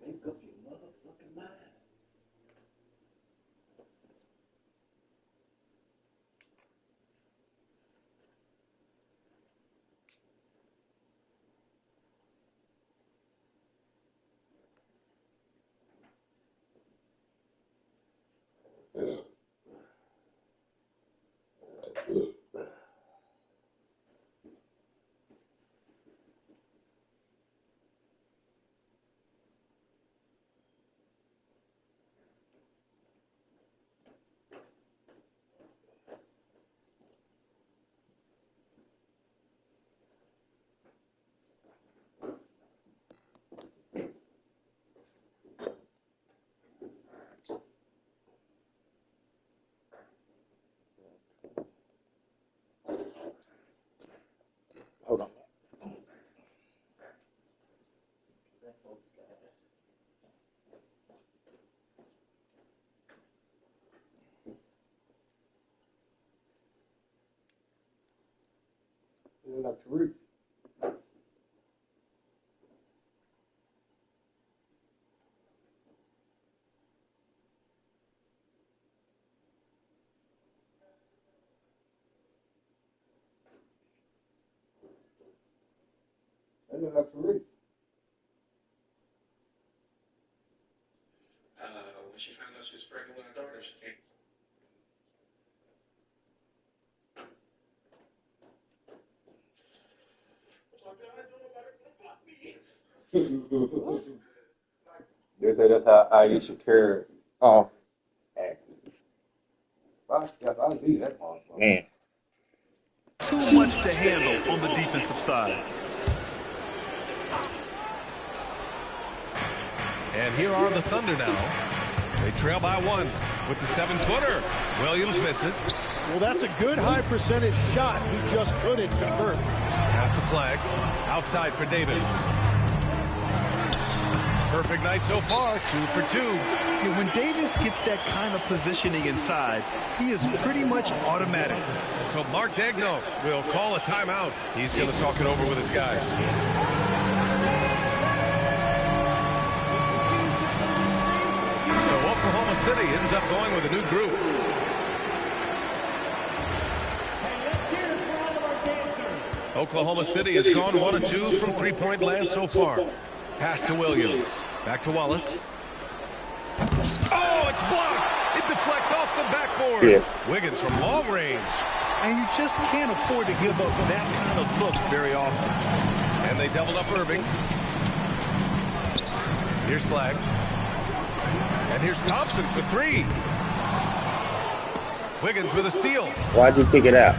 Make up your motherfucking mind. Hold on. Like Tariq. That look like Tariq. When she found out she was pregnant with her daughter, she came. They say that's how Aisha Curry acted. I'll leave that motherfucker. Man. Too much to handle on the defensive side. And here are the Thunder now. They trail by 1 with the 7-footer. Williams misses. Well, that's a good high percentage shot. He just couldn't convert. Pass to Flag. Outside for Davis. Perfect night so far. 2 for 2. Yeah, when Davis gets that kind of positioning inside, he is pretty much automatic. And so Mark Daigneault will call a timeout. He's going to talk it over with his guys. So Oklahoma City ends up going with a new group. Oklahoma City has gone 1 of 2 from three-point land so far. Pass to Williams. Back to Wallace. Oh, it's blocked. It deflects off the backboard. Yeah. Wiggins from long range. And you just can't afford to give up that kind of look very often. And they doubled up Irving. Here's Flag. And here's Thompson for 3. Wiggins with a steal. Why'd you kick it out?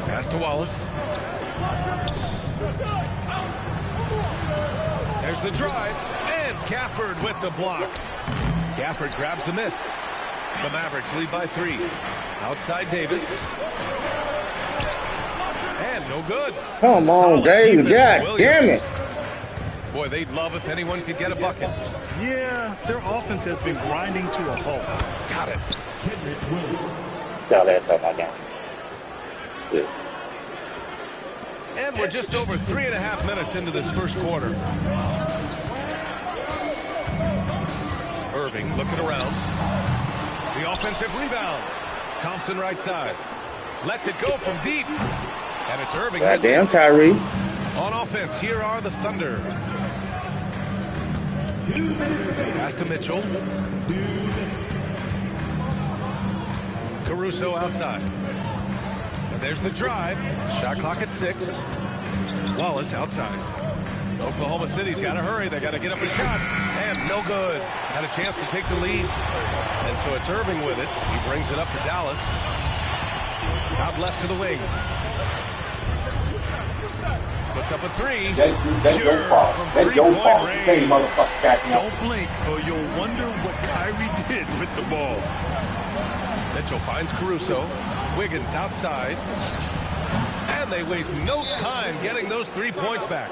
Pass to Wallace. There's the drive. And Gafford with the block. Gafford grabs the miss. The Mavericks lead by 3. Outside Davis. And no good. Come on, Dave. God damn it. Boy, they'd love if anyone could get a bucket. Yeah, their offense has been grinding to a halt. Got it. Tell that to my guy. Yeah. And we're just over 3.5 minutes into this first quarter. Irving looking around. The offensive rebound. Thompson right side. Lets it go from deep. And it's Irving. Goddamn, Kyrie. On offense, here are the Thunder. Pass to Mitchell. Caruso outside. And there's the drive. Shot clock at 6. Wallace outside. Oklahoma City's got to hurry. They got to get up a shot. And no good. Had a chance to take the lead. And so it's Irving with it. He brings it up for Dallas. Out left to the wing. Puts up a 3. That's your fault. That's your fault. Hey, motherfucker. Don't blink or you'll wonder what Kyrie did with the ball. Mitchell finds Caruso. Wiggins outside. And they waste no time getting those 3 points back.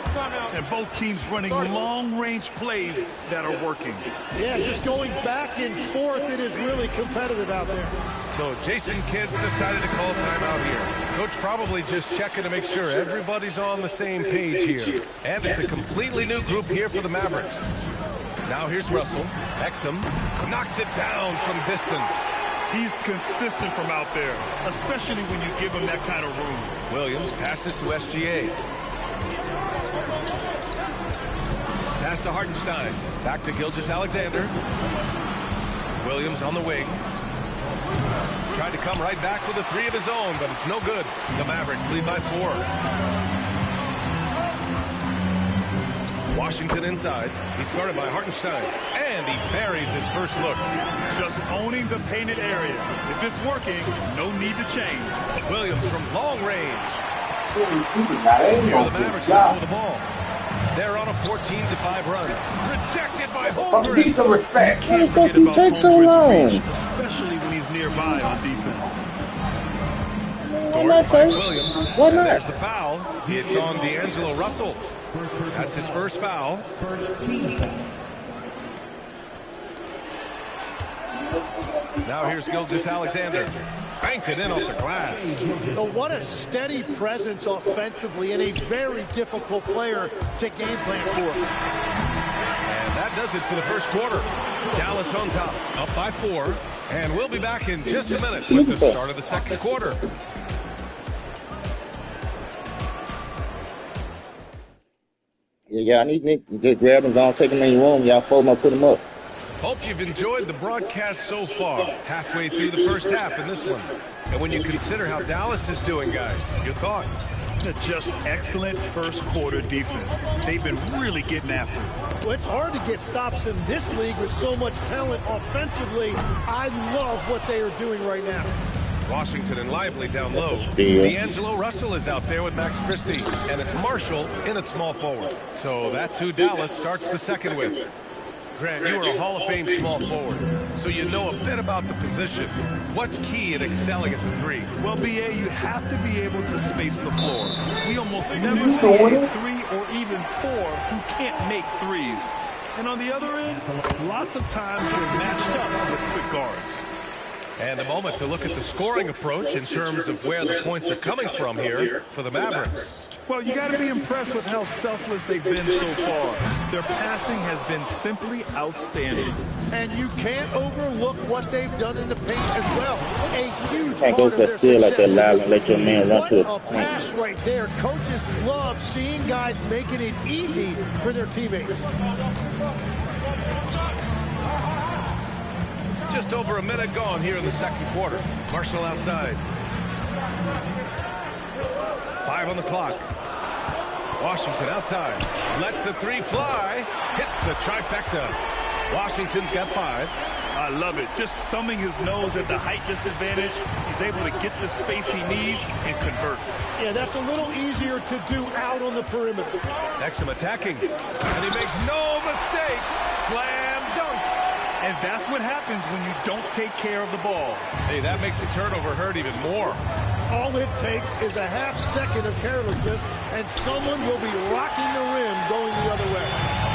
And both teams running long-range plays that are working. Yeah, just going back and forth. It is really competitive out there. So Jason Kidd decided to call timeout here. Coach probably just checking to make sure everybody's on the same page here. And it's a completely new group here for the Mavericks. Now here's Russell. Exum knocks it down from distance. He's consistent from out there, especially when you give him that kind of room. Williams passes to SGA. Pass to Hartenstein. Back to Gilgeous-Alexander. Williams on the wing. Tried to come right back with a three of his own, but it's no good. The Mavericks lead by 4. Washington inside. He's guarded by Hartenstein. And he buries his first look. Just owning the painted area. If it's working, no need to change. Williams from long range. Here the Mavericks hold the ball. They're on a 14-5 run. Rejected by Holmgren. Some respect. Why the fuck you take so long? Especially when he's nearby on defense. Why not, Finds Williams. Why And not? there's the foul. It's on D'Angelo Russell. That's his first foul. Now here's Gilgeous-Alexander. Banked it in off the glass. Oh, what a steady presence offensively and a very difficult player to game plan for. And that does it for the first quarter. Dallas on top, up by 4. And we'll be back in just a minute with the start of the second quarter. Yeah, I need to get grab them, go take them in your room. Y'all fold them up, put them up. Hope you've enjoyed the broadcast so far. Halfway through the first half in this one. And when you consider how Dallas is doing, guys, your thoughts? Just excellent first quarter defense. They've been really getting after it. Well, it's hard to get stops in this league with so much talent offensively. I love what they are doing right now. Washington and Lively down low. D'Angelo Russell is out there with Max Christie. And it's Marshall in at small forward. So that's who Dallas starts the second with. Grant, you are a Hall of Fame small forward, so you know a bit about the position. What's key in excelling at the 3? Well, B.A., you have to be able to space the floor. We almost never see a 3 or even 4 who can't make threes. And on the other end, lots of times you're matched up with quick guards. And a moment to look at the scoring approach in terms of where the points are coming from here for the Mavericks. Well, you got to be impressed with how selfless they've been so far. Their passing has been simply outstanding. And you can't overlook what they've done in the paint as well. A huge Can't part go of their that still like that success. loud and let your man run to What the a paint. pass right there. Coaches love seeing guys making it easy for their teammates. Just over a minute gone here in the second quarter. Marshall outside. 5 on the clock. Washington outside. Lets the 3 fly. Hits the trifecta. Washington's got 5. I love it. Just thumbing his nose at the height disadvantage. He's able to get the space he needs and convert. Yeah, that's a little easier to do out on the perimeter. Exum attacking. And he makes no mistake. Slam dunk. And that's what happens when you don't take care of the ball. Hey, that makes the turnover hurt even more. All it takes is a half second of carelessness, and someone will be rocking the rim going the other way.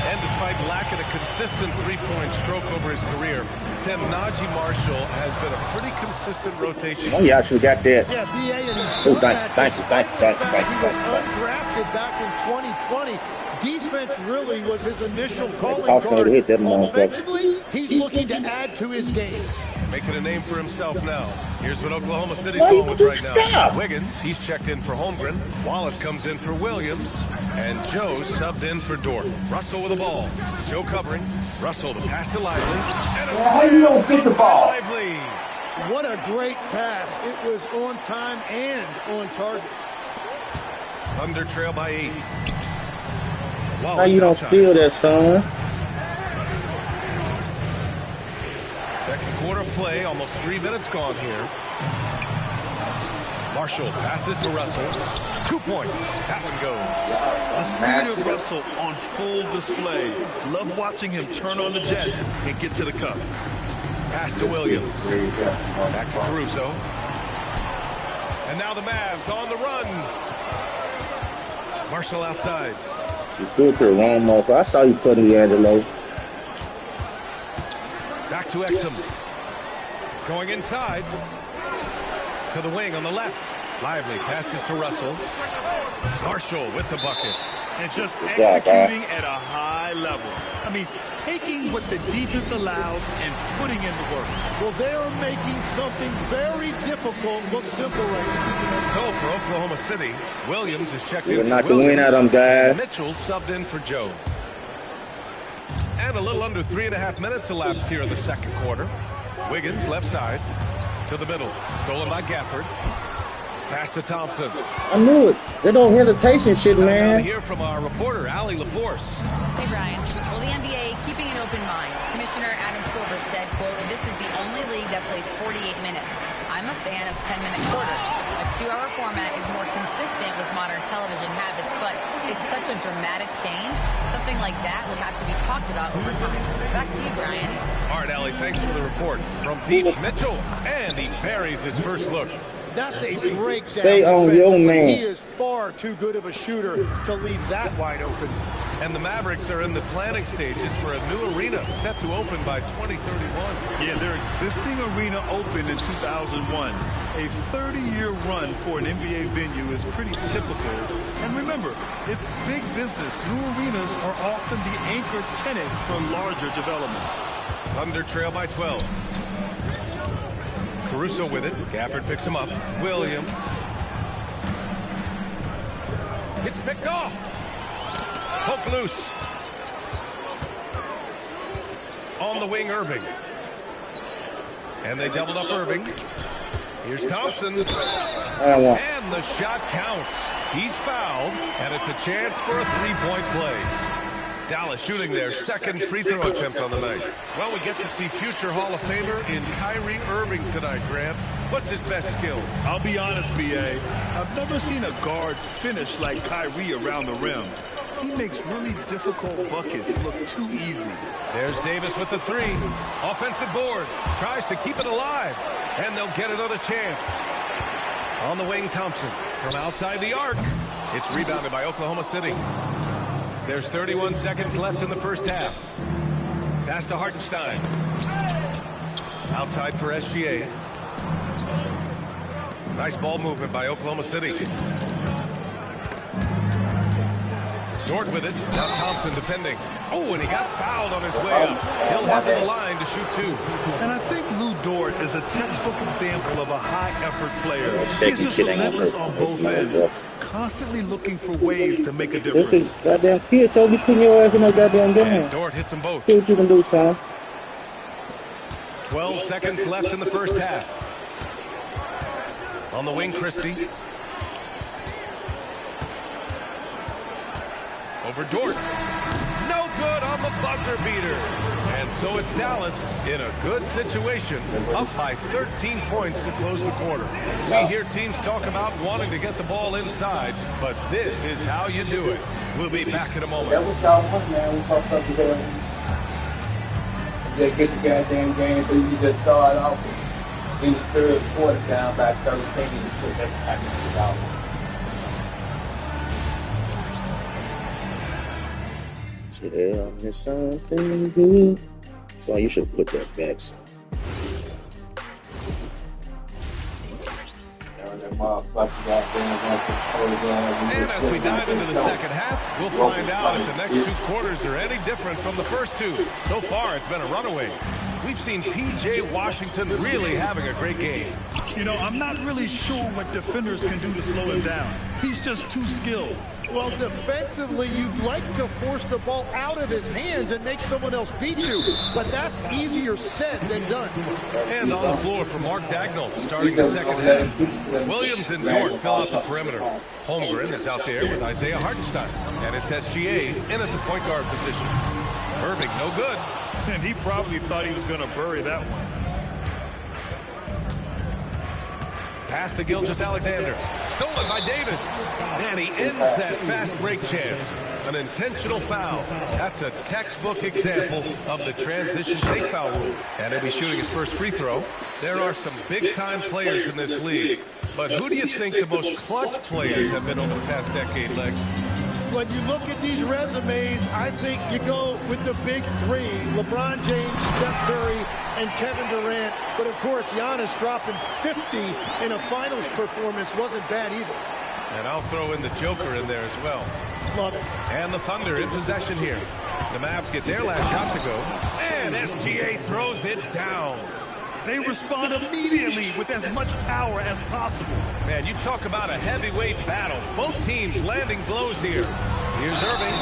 And despite lacking a consistent three-point stroke over his career, Tim Najee Marshall has been a pretty consistent rotation. Oh, you actually got that. Yeah, B.A. and he's Oh, done that thank you. despite the fact he was undrafted back in 2020. Defense really was his initial calling card. Hit that motherfucker. Offensively, he's looking to add to his game. Making a name for himself now. Here's what Oklahoma City's Why going you with do right now. stop? Wiggins, he's checked in for Holmgren. Wallace comes in for Williams. And Joe subbed in for Dort. Russell with the ball. Joe covering. Russell the pass to Lively. And a How you don't get the ball? Lively. What a great pass. It was on time and on target. Thunder trail by 8. How you don't steal that, son? Second quarter play, almost 3 minutes gone here. Marshall passes to Russell. 2 points. That one goes. The speed of Russell on full display. Love watching him turn on the jets and get to the cup. Pass to Williams. Back to Caruso. And now the Mavs on the run. Marshall outside. You threw it to the wrong motherfucker. I saw you cutting D'Angelo. Back to Exum. Going inside. To the wing on the left. Lively passes to Russell. Marshall with the bucket. And just executing at a high level. I mean, taking what the defense allows and putting in the work. Well, they are making something very difficult look simple right now. So for Oklahoma City, Williams is checked in We're for not the win out of them, guys. Mitchell subbed in for Joe. And a little under 3.5 minutes elapsed here in the second quarter. Wiggins left side to the middle. Stolen by Gafford. Pass to Thompson. I knew it. That no hesitation shit, man. Hear from our reporter, Allie LaForce. Hey, Brian. Well, the NBA keeping an open mind. Commissioner Adam Silver said, quote, "This is the only league that plays 48 minutes. I'm a fan of 10-minute quarters. A 2-hour format is more consistent with modern television habits, but it's such a dramatic change. Something like that would have to be talked about over time." Back to you, Brian. All right, Allie, thanks for the report. From Pete Mitchell, and he buries his first look. That's a breakdown. Stay on your man. He is far too good of a shooter to leave that wide open. And the Mavericks are in the planning stages for a new arena set to open by 2031. Yeah, their existing arena opened in 2001. A 30-year run for an NBA venue is pretty typical. And remember, it's big business. New arenas are often the anchor tenant for larger developments. Thunder trail by 12. Caruso with it. Gafford picks him up. Williams. It's picked off. Poke loose. On the wing, Irving. And they doubled up Irving. Here's Thompson. And the shot counts. He's fouled, and it's a chance for a three-point play. Dallas shooting their second free throw attempt on the night. Well, we get to see future Hall of Famer in Kyrie Irving tonight, Grant. What's his best skill? I'll be honest, B.A. I've never seen a guard finish like Kyrie around the rim. He makes really difficult buckets look too easy. There's Davis with the three. Offensive board. Tries to keep it alive. And they'll get another chance. On the wing, Thompson. From outside the arc. It's rebounded by Oklahoma City. There's 31 seconds left in the first half. Pass to Hartenstein. Outside for SGA. Nice ball movement by Oklahoma City. Dort with it. Now Thompson defending. Oh, and he got fouled on his way up. He'll head to the line to shoot two. And I think Lou Dort is a textbook example of a high-effort player. He's just relentless on both ends, constantly looking for ways to make a difference. This is goddamn kid, so be putting your ass in that goddamn game. And Dort hits them both. See what you can do, son. 12 seconds left in the first half. On the wing, Christie. Over Dort. No good on the buzzer beater. And so it's Dallas in a good situation, up by 13 points to close the quarter. We hear teams talk about wanting to get the ball inside, but this is how you do it. We'll be back in a moment. That's what y'all want, man. We talk about today. Just get the goddamn game so you can just start off in the third quarter down by 13 and put that package out. Tell me something good. So you should have put that back. And as we dive into the second half, we'll find out if the next two quarters are any different from the first two. So far, it's been a runaway. We've seen P.J. Washington really having a great game. You know, I'm not really sure what defenders can do to slow him down. He's just too skilled. Well, defensively, you'd like to force the ball out of his hands and make someone else beat you, but that's easier said than done. And on the floor for Mark Dagnall, starting the second half. Williams and Dort fill out the perimeter. Holmgren is out there with Isaiah Hartenstein, and it's SGA in at the point guard position. Irving, no good. And he probably thought he was going to bury that one. Pass to Gilgeous-Alexander. Stolen by Davis. And he ends that fast break chance. An intentional foul. That's a textbook example of the transition take foul rule. And he'll be shooting his first free throw. There are some big-time players in this league. But who do you think the most clutch players have been over the past decade, Legs? When you look at these resumes, I think you go with the big three. LeBron James, Steph Curry, and Kevin Durant. But, of course, Giannis dropping 50 in a finals performance wasn't bad either. And I'll throw in the Joker in there as well. Love it. And the Thunder in possession here. The Mavs get their last shot to go. And SGA throws it down. They respond immediately with as much power as possible. Man, you talk about a heavyweight battle. Both teams landing blows here. Here's Irving.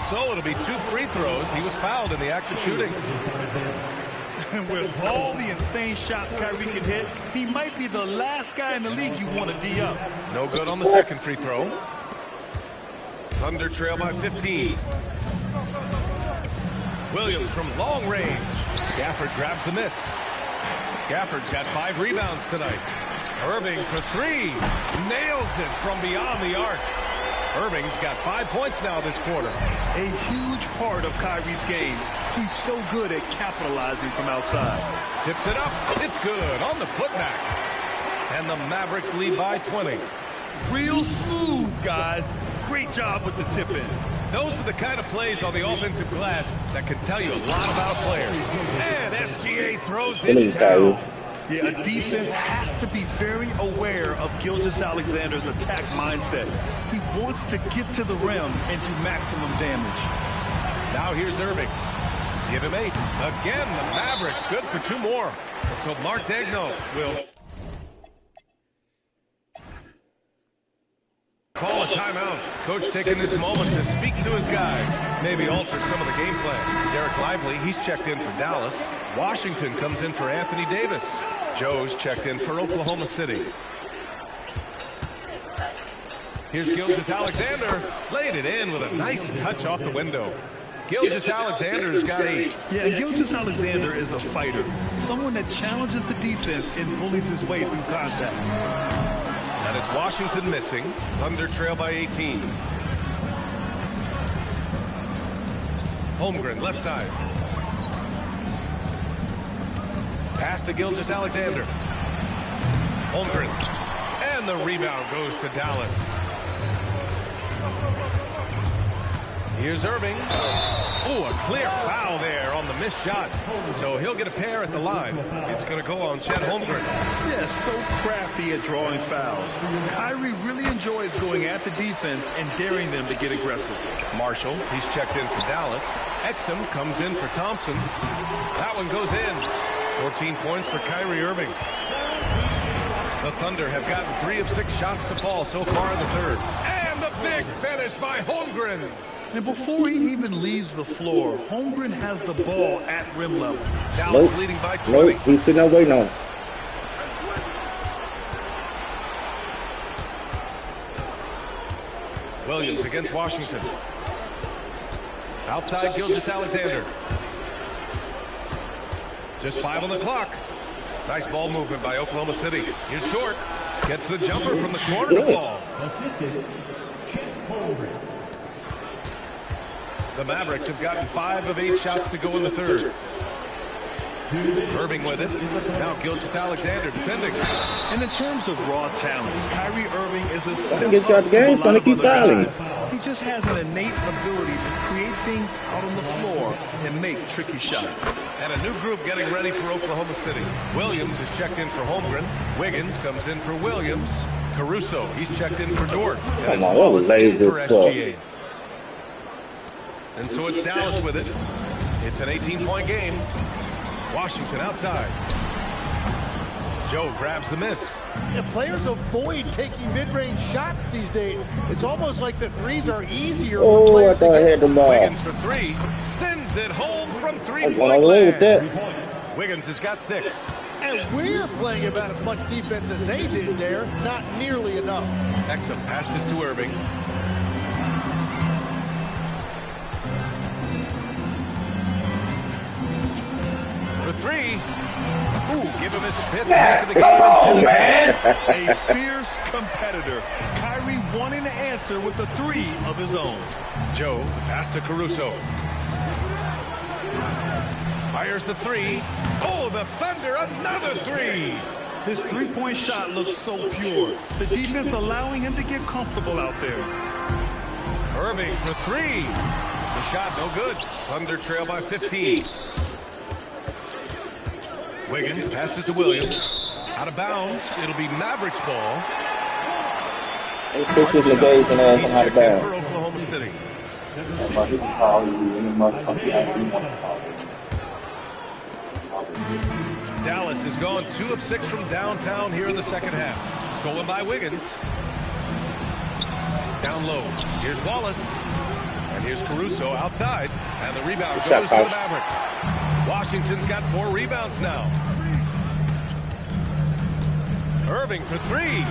So it'll be two free throws. He was fouled in the act of shooting. And with all the insane shots Kyrie can hit, he might be the last guy in the league you want to D up. No good on the second free throw. Thunder trail by 15. Williams from long range. Gafford grabs the miss. Gafford's got 5 rebounds tonight. Irving for 3. Nails it from beyond the arc. Irving's got 5 points now this quarter. A huge part of Kyrie's game. He's so good at capitalizing from outside. Tips it up. It's good on the putback. And the Mavericks lead by 20. Real smooth, guys. Great job with the tip in. Those are the kind of plays on the offensive glass that can tell you a lot about a player. And SGA throws it down. Yeah, a defense has to be very aware of Gilgeous-Alexander's attack mindset. He wants to get to the rim and do maximum damage. Now here's Irving. Give him 8. Again, the Mavericks good for 2 more. And so Mark Daigneault will call a timeout. Coach taking this moment to speak to his guys. Maybe alter some of the game plan. Derek Lively, he's checked in for Dallas. Washington comes in for Anthony Davis. Joe's checked in for Oklahoma City. Here's Gilgeous-Alexander. Laid it in with a nice touch off the window. Gilgeous-Alexander's got 8. Yeah, Gilgeous-Alexander is a fighter. Someone that challenges the defense and bullies his way through contact. And it's Washington missing. Thunder trail by 18. Holmgren, left side. Pass to Gilgeous-Alexander. Holmgren. And the rebound goes to Dallas. Here's Irving. Oh, a clear foul there on the missed shot. So he'll get a pair at the line. It's going to go on Chet Holmgren. Yeah, so crafty at drawing fouls. Kyrie really enjoys going at the defense and daring them to get aggressive. Marshall, he's checked in for Dallas. Exum comes in for Thompson. That one goes in. 14 points for Kyrie Irving. The Thunder have gotten 3 of 6 shots to fall so far in the third. And the big finish by Holmgren. And before he even leaves the floor, Holmgren has the ball at rim level. Dallas leading by 20. Nope, he's sitting there waiting on. Williams against Washington. Outside Gilgeous-Alexander. Just 5 on the clock. Nice ball movement by Oklahoma City. Here's Short. Gets the jumper from the corner to fall. The Mavericks have gotten 5 of 8 shots to go in the third. Irving with it. Now Gilgeous-Alexander defending. And in terms of raw talent, Kyrie Irving is a step get you out the game, son, to keep dialing. He just has an innate ability to create things out on the floor and make tricky shots. And a new group getting ready for Oklahoma City. Williams is checked in for Holmgren. Wiggins comes in for Williams. Caruso, he's checked in for Dort. Come on, that was lazy for as SGA. fuck. And so it's Dallas with it. It's an 18-point game. Washington outside. Joe grabs the miss. Yeah, players avoid taking mid-range shots these days. It's almost like the threes are easier for Oh, I players thought I had them all. Wiggins for 3. Sends it home from 3-point I away with land. that. Wiggins has got 6. And we're playing about as much defense as they did there. Not nearly enough. Exum passes to Irving. For 3. Ooh, give him his 5th make of the game in 10 attempts. A fierce competitor. Kyrie wanting to answer with a 3 of his own. Joe, the pass to Caruso. Fires the 3. Oh, the Thunder, another 3. His three-point shot looks so pure. The defense allowing him to get comfortable out there. Irving for 3. The shot no good. Thunder trail by 15. Wiggins passes to Williams. Out of bounds. It'll be Mavericks ball. This is LeBron and He's out checked of in bounds. for Oklahoma City. Dallas has gone 2 of 6 from downtown here in the second half. Stolen by Wiggins. Down low. Here's Wallace. And here's Caruso outside. And the rebound goes to the Mavericks. Washington's got 4 rebounds now. Irving for 3.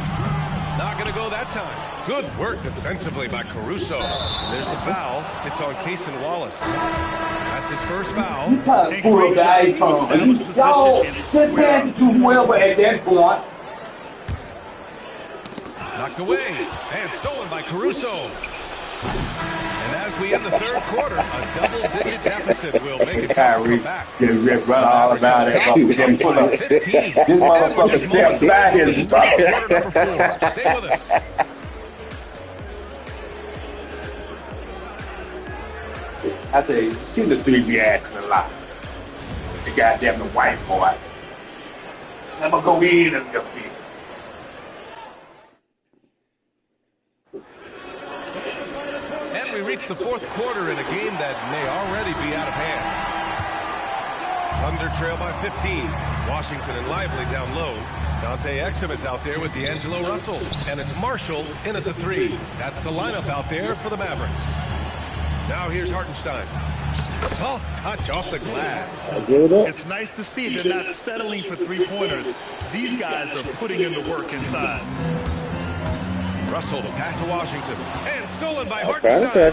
Not going to go that time. Good work defensively by Caruso. And there's the foul. It's on Cason Wallace. That's his first foul. You try to pull a guy from. Y'all, just pass it to whoever at that point. Knocked away and stolen by Caruso. And as we end the third quarter, a double-digit deficit will make it tough to come back. Get rip run all about it. Then pull up. This motherfucker steps back and stop it. Stay with us. I tell you, see the 3 be asking a lot. The goddamn the white boy. I'm gonna go in and go in. And we reach the fourth quarter in a game that may already be out of hand. Thunder trail by 15. Washington and Lively down low. Dante Exum is out there with D'Angelo Russell. And it's Marshall in at the 3. That's the lineup out there for the Mavericks. Now here's Hartenstein. Soft touch off the glass. It's nice to see they're not settling for 3-pointers. These guys are putting in the work inside. Russell, the pass to Washington. And stolen by Hartenstein.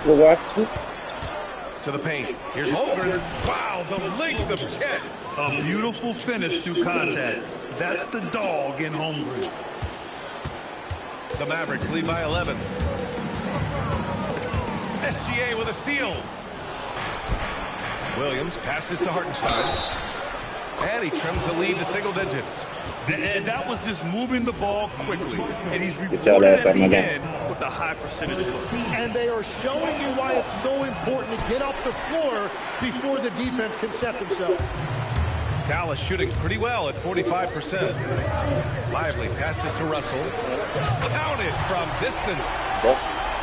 To the paint. Here's Holmgren. Wow, the length of Chet. A beautiful finish through contact. That's the dog in Holmgren. The Mavericks lead by 11. SGA with a steal. Williams passes to Hartenstein. And he trims the lead to single digits. And that was just moving the ball quickly. And he's Get y'all rewarded ass at out my the game. end with a high percentage look. And they are showing you why it's so important to get off the floor before the defense can set themselves. Dallas shooting pretty well at 45%. Lively passes to Russell. Counted from distance.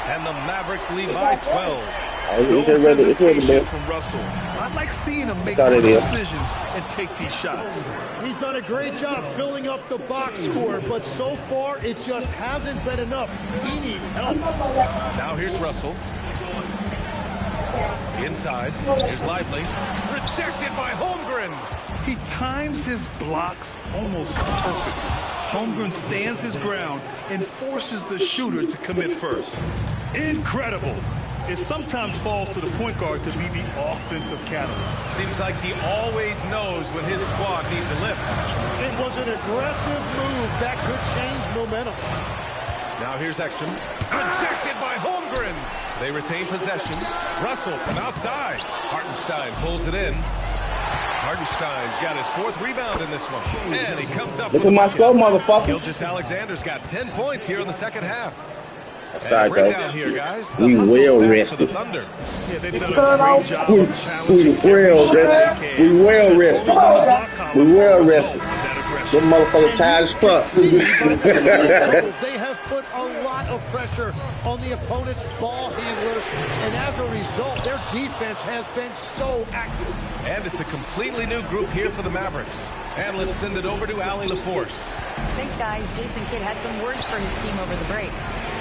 And the Mavericks lead by 12. No hesitation from Russell. I like seeing him make good decisions and take these shots. He's done a great job filling up the box score, but so far it just hasn't been enough. He needs help. Now here's Russell. Inside. Here's Lively. Rejected by Holmgren. He times his blocks almost perfectly. Holmgren stands his ground and forces the shooter to commit first. Incredible. It sometimes falls to the point guard to be the offensive catalyst. Seems like he always knows when his squad needs a lift. It was an aggressive move that could change momentum. Now here's Exum. Rejected by Holmgren. They retain possession. Russell from outside. Hartenstein pulls it in. Hartenstein's got his 4th rebound in this one. And he comes up. Look at my score, motherfuckers. Gilgeous Alexander's got 10 points here in the second half. Aside though, here, guys. we well rested. Yeah, they've done a great job of challenging. We well rested. We well rested. Them motherfuckers tired as fuck. They have put a lot of pressure on the opponent's ball handlers, and as a result, their defense has been so active. And it's a completely new group here for the Mavericks. And let's send it over to Allie LaForce. Thanks, guys. Jason Kidd had some words for his team over the break.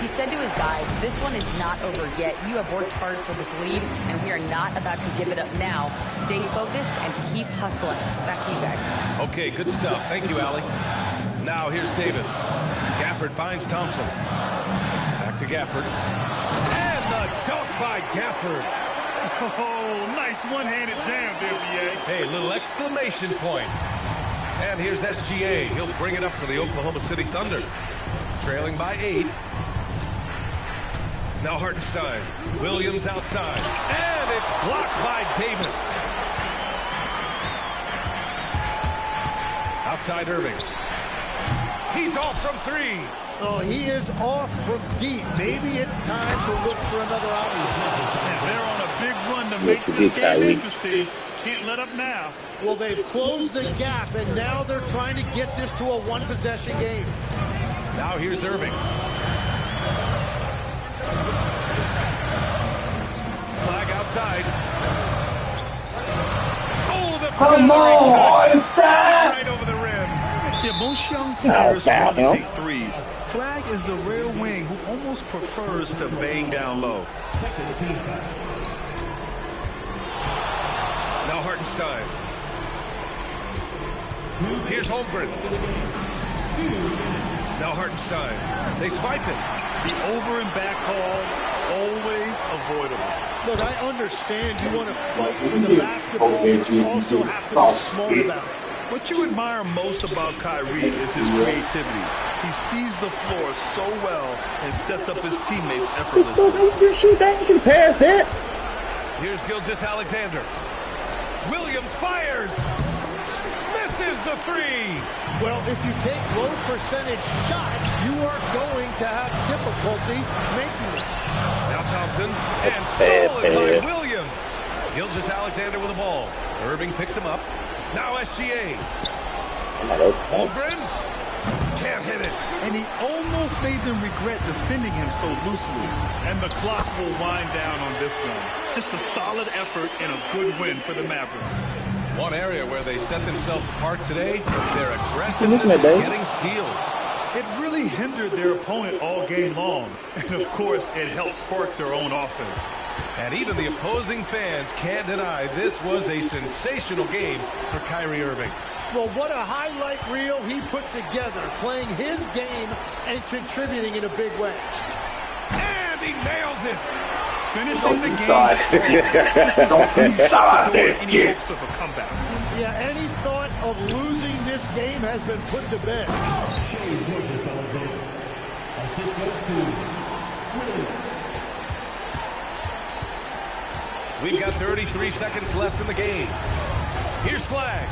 He said to his guys, this one is not over yet. You have worked hard for this lead, and we are not about to give it up now. Stay focused and keep hustling. Back to you guys. Okay, good stuff. Thank you, Allie. Now here's Davis. Gafford finds Thompson. Back to Gafford. And the dunk by Gafford. Oh, nice one-handed jam there, B.A. Hey, little exclamation point. And here's SGA. He'll bring it up for the Oklahoma City Thunder. Trailing by 8. Now Hartenstein. Williams outside. And it's blocked by Davis. Outside Irving. He's off from 3. Oh, he is off from deep. Maybe it's time to look for another option. And they're on a big run to make this game interesting. Can't let up now. Well, they've closed the gap, and now they're trying to get this to a one-possession game. Now here's Irving. Flag outside. Oh, the come on, inside! Right over the rim. Yeah, most young players want to take threes. Flag is the rare wing who almost prefers to bang down low. Now Hartenstein. Here's Holmgren. Now Hartenstein. They swipe him. The over and back call, always avoidable. Look, I understand you want to fight for the basketball, but you also have to be smart about it. What you admire most about Kyrie is his creativity. He sees the floor so well and sets up his teammates effortlessly. Shoot that. You should pass that. Here's Gilgeous-Alexander. Williams fires. Misses the three. Well, if you take low percentage shots, you are going to have difficulty making it. Now Thompson. That's and bad, stolen by bad. Williams. Gilgeous-Alexander with the ball. Irving picks him up. Now SGA. Holmgren can't hit it. And he almost made them regret defending him so loosely. And the clock will wind down on this one. Just a solid effort and a good win for the Mavericks. One area where they set themselves apart today, their aggressiveness in getting steals. It really hindered their opponent all game long. And of course, it helped spark their own offense. And even the opposing fans can't deny this was a sensational game for Kyrie Irving. Well, what a highlight reel he put together, playing his game and contributing in a big way. And he nails it. Finishing the game. This is what you shut the door any hopes of a comeback. Yeah, any thought of losing this game has been put to bed. We've got 33 seconds left in the game. Here's Flag.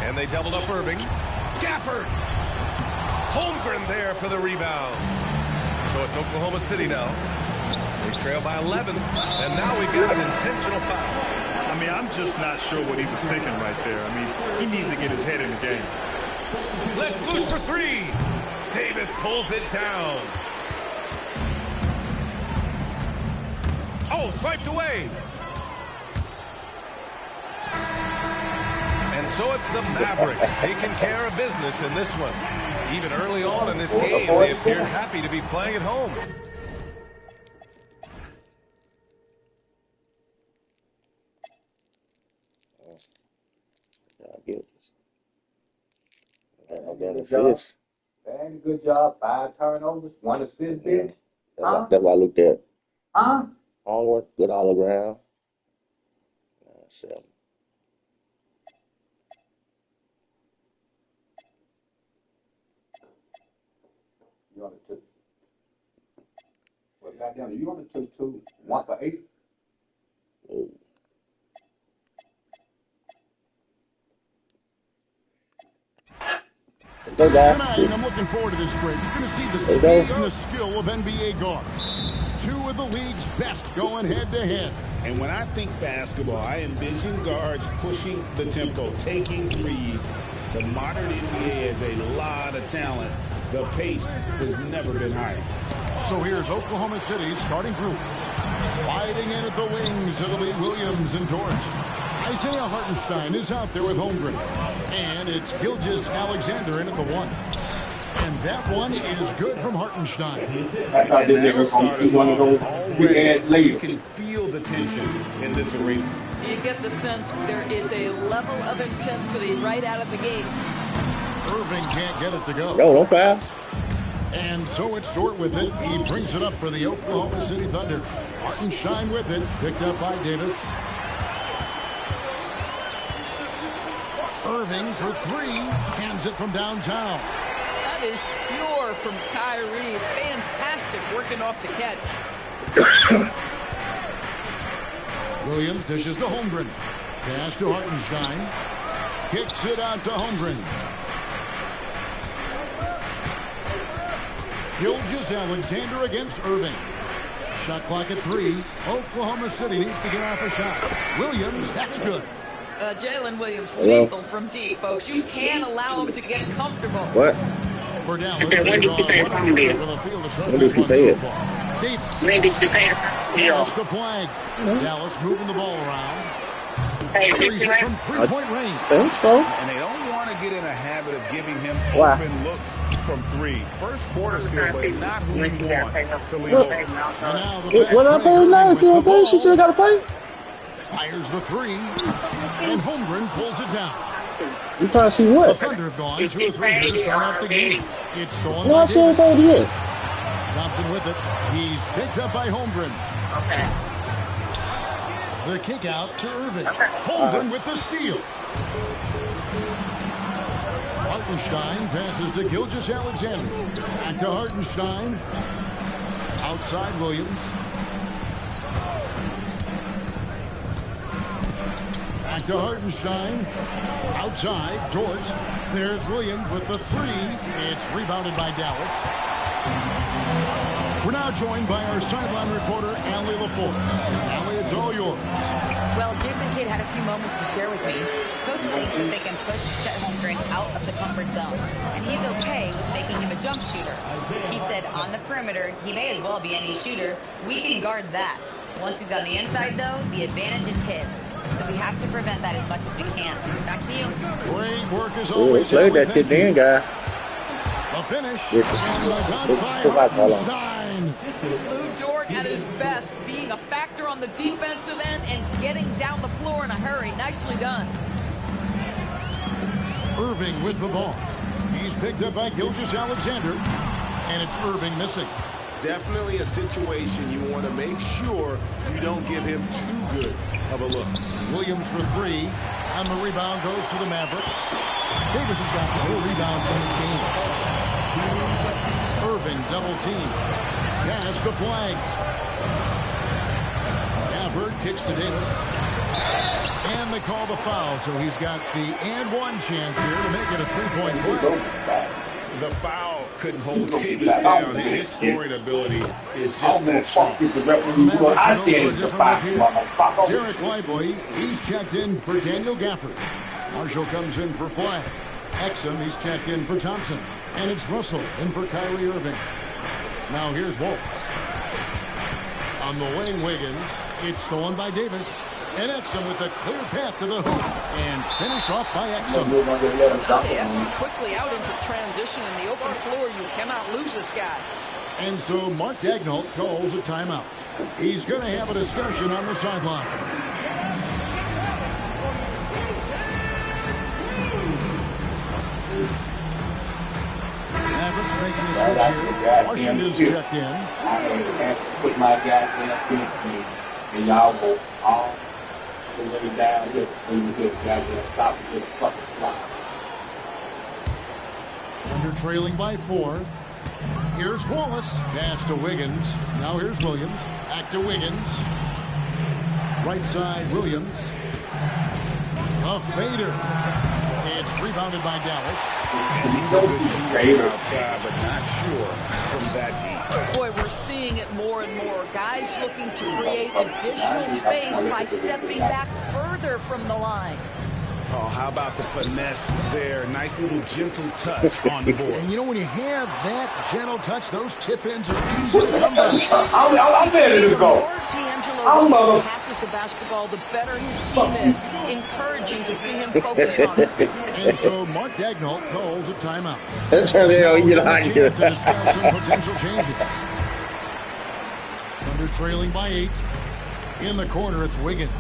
And they doubled up Irving. Gafford. Holmgren there for the rebound. So it's Oklahoma City now. They trail by 11. And now we've got an intentional foul. I mean, I'm just not sure what he was thinking right there. I mean, he needs to get his head in the game. Let's loose for three. Davis pulls it down. Oh, swiped away. And so it's the Mavericks taking care of business in this one. Even early on in this game, they appeared happy to be playing at home. Very good job. 5 turnovers, 1 assist. Yeah. That's what I looked at. Huh? Onward, good all around. So. You only took. Well, goddamn, you only took 2. 1 for 8. Ooh. Tonight, I'm looking forward to this break. You're going to see the speed and the skill of NBA guards. 2 of the league's best going head-to-head. And when I think basketball, I envision guards pushing the tempo, taking threes. The modern NBA has a lot of talent. The pace has never been higher. So here's Oklahoma City's starting group. Sliding in at the wings, it'll be Williams and Dort. Isaiah Hartenstein is out there with Holmgren. And it's Gilgeous-Alexander in at the 1. And that one is good from Hartenstein. That's how this nigga gonna be one of those big ass You ladies. can feel the tension in this arena. You get the sense there is a level of intensity right out of the gates. Irving can't get it to go. No, don't foul. And so it's Dort with it. He brings it up for the Oklahoma City Thunder. Hartenstein with it. Picked up by Davis. Irving for 3. Hands it from downtown. That is pure from Kyrie. Fantastic working off the catch. Williams dishes to Holmgren. Pass to Hartenstein. Kicks it out to Holmgren. Gilgeous-Alexander against Irving. Shot clock at 3. Oklahoma City needs to get off a shot. Williams, that's good. Jalen Williams, lethal from deep, folks. You can't allow him to get comfortable. What? For Dallas, Okay, when did you pay it? for the field to start When this did you one pay so it? far. Davis. When did you pay it? Dallas to Flag. Dallas moving the ball around. Hey, Carries it from 3-point range. Thanks, bro. And they don't want to get in a habit of giving him Why? open looks from 3. First quarter still, but not who When you you want pay to lean What? over. And now the When I fast pay break now, with if you the don't pay, she ball. still got to pay. Fires the three. And Holmgren pulls it down. You trying to see The what? Thunder have gone 2 of 3 here to start out the game. It's stolen No, by I said Davis. 38. Thompson with it. He's picked up by Holmgren. Okay. The kick out to Irving. Holmgren with the steal. Hartenstein passes to Gilgeous-Alexander. Back to Hartenstein. Outside Williams. Back to Hartenstein. Outside George. There's Williams with the three. It's rebounded by Dallas. We're now joined by our sideline reporter, Allie LaForce. Allie, it's all yours. Well, Jason Kidd had a few moments to share with me. Coach thinks that they can push Chet Holmgren out of the comfort zones, and he's okay with making him a jump shooter. He said on the perimeter, he may as well be any shooter. We can guard that. Once he's on the inside, though, the advantage is his. So we have to prevent that as much as we can. Back to you. Great work as Oh, always. played that Allie. kid then, guy. The finish. Yes. And by Go back, hold on. Hartenstein. Lou Dort at his best, being a factor on the defensive end and getting down the floor in a hurry. Nicely done. Irving with the ball. He's picked up by Gilgeous-Alexander. And it's Irving missing. Definitely a situation you want to make sure you don't give him too good of a look. Williams for three. And the rebound goes to the Mavericks. Davis has got 4 rebounds in this game. Irving double team. Pass to Flags. Gafford kicks to Davis. And they call the foul, so he's got the and one chance here to make it a 3-point play. The foul couldn't hold Davis down. His scoring ability is just that strong. Derek Lively, he's checked in for Daniel Gafford. Marshall comes in for Flag. Exum, he's checked in for Thompson. And it's Russell in for Kyrie Irving. Now here's Waltz. On the wing, Wiggins. It's stolen by Davis. And Exum with a clear path to the hoop. And finished off by Exum. Dante Exum quickly out into transition in the open floor. You cannot lose this guy. And so Mark Daigneault calls a timeout. He's going to have a discussion on the sideline. Mavericks making a switch here. Washington's checked in. I put my goddamn and y'all go all the way down here when you get goddamn stop and get a fucking fly. Under trailing by 4. Here's Wallace. Pass to Wiggins. Now here's Williams. Back to Wiggins. Right side, Williams. A fader. It's rebounded by Dallas. He's a good shooter outside, but not sure from that deep. Boy, we're seeing it more and more. Guys looking to create additional space by stepping back further from the line. Oh, how about the finesse there? Nice little gentle touch on the board. And you know, when you have that gentle touch, those tip-ins are easy to come by. I'm ready to go. D'Angelo Russell passes the basketball, the better his team is. Encouraging to see him focus on it. And so Mark Daigneault calls a timeout. That's how they all get out To here. discuss some potential changes. Under trailing by 8. In the corner, it's Wiggins.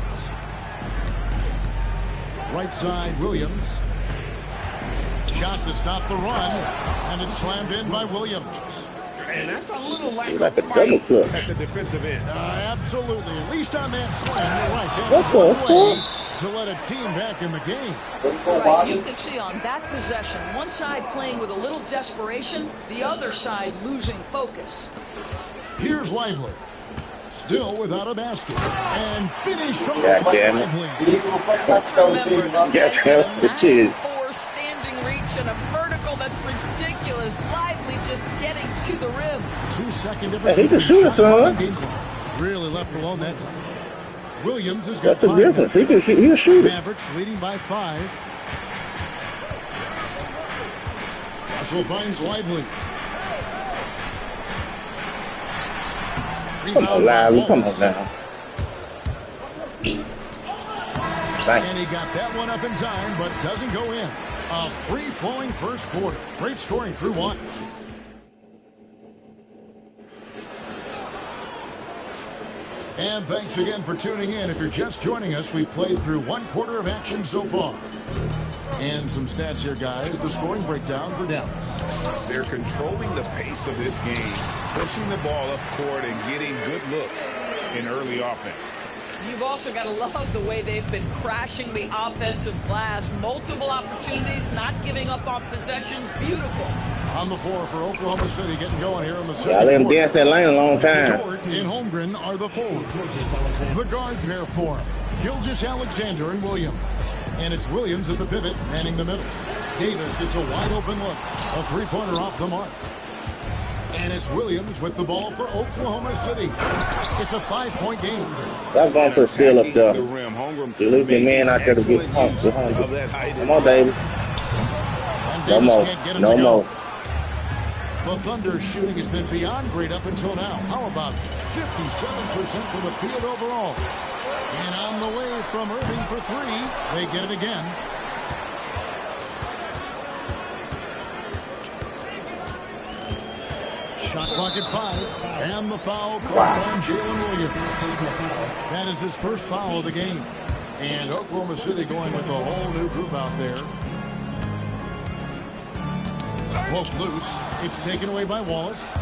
Right side, Williams. Shot to stop the run, and it's slammed in by Williams. And that's a little lack Like a of double fight clutch. at the defensive end. Absolutely. At least on that slam, you're right. What That's the one way to let a team back in the game. Right, you can see on that possession, one side playing with a little desperation, the other side losing focus. Here's Lively. Still without a basket. And finished off God by damn it. Lively. Let's remember, this Yeah, guy had a it is. 9-4 standing reach and a vertical that's ridiculous. Lively just getting to the rim. 2-second Hey, difference. he can shoot it, son. Really left alone that time. Williams has got That's the 5 difference. minutes. He'll shoot it. Mavericks leading by 5. Russell finds Lively. Come on, Lively. Come on now. And he got that one up in time, but doesn't go in. A free-flowing first quarter. Great scoring through 1. And thanks again for tuning in. If you're just joining us, we played through 1/4 of action so far. And some stats here, guys. The scoring breakdown for Dallas. They're controlling the pace of this game, pushing the ball up court and getting good looks in early offense. You've also got to love the way they've been crashing the offensive glass. Multiple opportunities, not giving up on possessions. Beautiful. On the floor for Oklahoma City, getting going here in the second I let him dance that lane a long time. Jordan and Holmgren are the forwards. The guard pair for him, Gilgeous-Alexander and Williams. And it's Williams at the pivot, manning the middle. Davis gets a wide open look. A three-pointer off the mark. And it's Williams with the ball for Oklahoma City. It's a 5-point game. I'm going for a steal up there. You leave your man out there to get pumped. Come on, David. And No Davis more. can't get it No to more. go. The Thunder's shooting has been beyond great up until now. How about 57% from the field overall? And on the way from Irving for three, they get it again. Shot clock at 5, and the foul called on Jalen Williams. That is his first foul of the game. And Oklahoma City going with a whole new group out there. Broke loose. It's taken away by Wallace.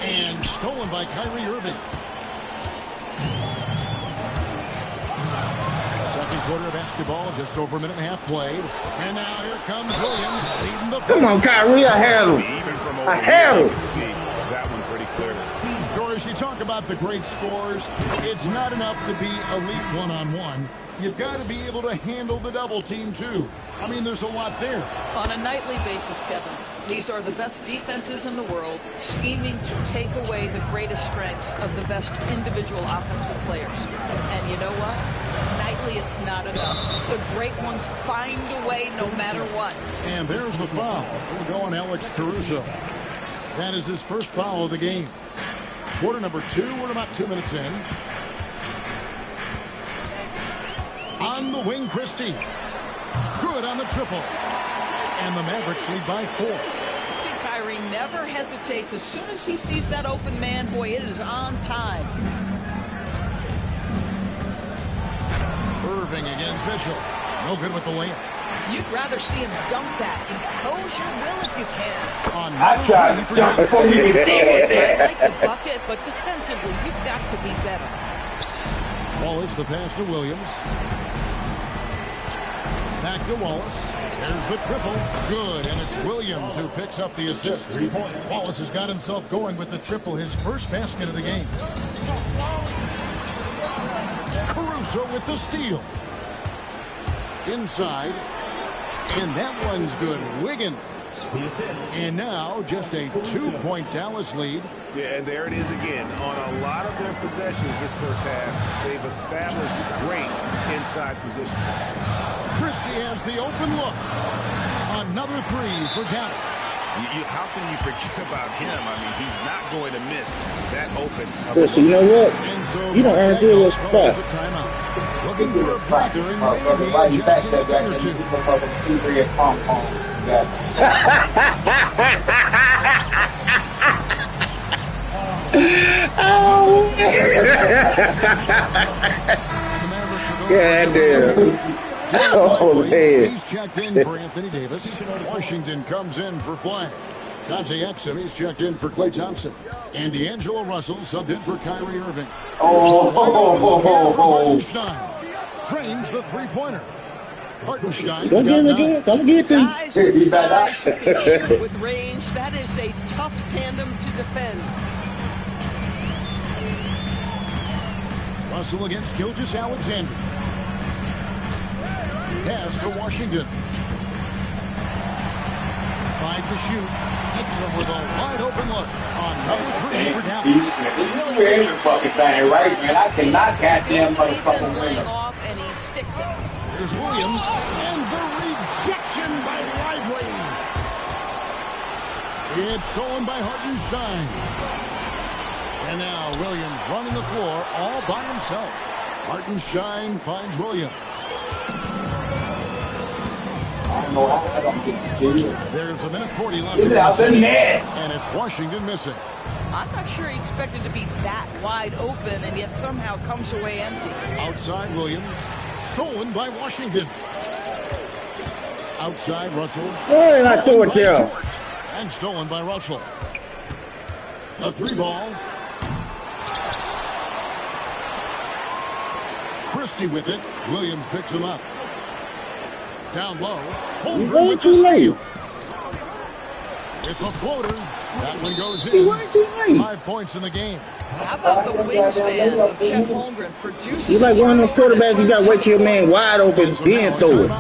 And stolen by Kyrie Irving. Second quarter of basketball, just over a minute and a half played. And now here comes Williams leading the... Come on, Kyrie, I had him. I had him. That one pretty clearly. Doris, you talk about the great scores. It's not enough to be elite one-on-one. You've got to be able to handle the double team, too. I mean, there's a lot there. On a nightly basis, Kevin, these are the best defenses in the world, scheming to take away the greatest strengths of the best individual offensive players. And you know what? Nightly, it's not enough. The great ones find a way no matter what. And there's the foul. We're going Alex Caruso. That is his first foul of the game. Quarter number 2, we're about 2 minutes in. On the wing, Christie. Good on the triple. And the Mavericks lead by 4. See, Kyrie never hesitates. As soon as he sees that open man, boy, it is on time. Irving against Mitchell. No good with the layup. You'd rather see him dunk that. Impose your will if you can. On I tried to jump before you did I like that. the bucket, but defensively, you've got to be better. Wallace, the pass to Williams. Back to Wallace. There's the triple. Good, and it's Williams who picks up the assist. Wallace has got himself going with the triple, his first basket of the game. Caruso with the steal. Inside. And that one's good. Wiggins. And now just a 2-point Dallas lead. Yeah, and there it is again. On a lot of their possessions this first half, they've established great inside position. Christie has the open look. Another 3 for Dallas. How can you forget about him? I mean, he's not going to miss that open. Chris, you know what? You don't earn through your spot. Looking for a breather and maybe just a thing or two. Oh, yeah, damn. Oh, man. He's checked in for Anthony Davis. Washington comes in for Flag. Dante Exum, he's checked in for Klay Thompson. And D'Angelo Russell subbed in for Kyrie Irving. Hartenstein trains the three-pointer. Hartenstein's got 9. Don't get to Guys with size who can shoot with range, that is a tough tandem to defend. Russell against Gilgeous-Alexander. Pass to Washington. 5 to shoot. Exum with a wide open look on number 3 for Dallas. We're in the fucking thing, right, man? I cannot goddamn motherfucking win. Off and he sticks it. Here's Williams and the rejection by Lively. It's stolen by Hartenstein. And now Williams running the floor all by himself. Hartenstein finds Williams. I don't know how I don't get the There's a minute 40 left. Get it out the net. And it's Washington missing. I'm not sure he expected to be that wide open and yet somehow comes away empty. Outside Williams. Stolen by Washington. Outside Russell. Why did I throw it there? And stolen by Russell. A 3-ball. Christie with it. Williams picks him up. Down low. Holmgren with the steal. With the floater. That one goes in. 5 points in the game. How about the wingspan of Chet Holmgren produces? He's like one of them quarterbacks. You got to wait till your man wide open, then throw it.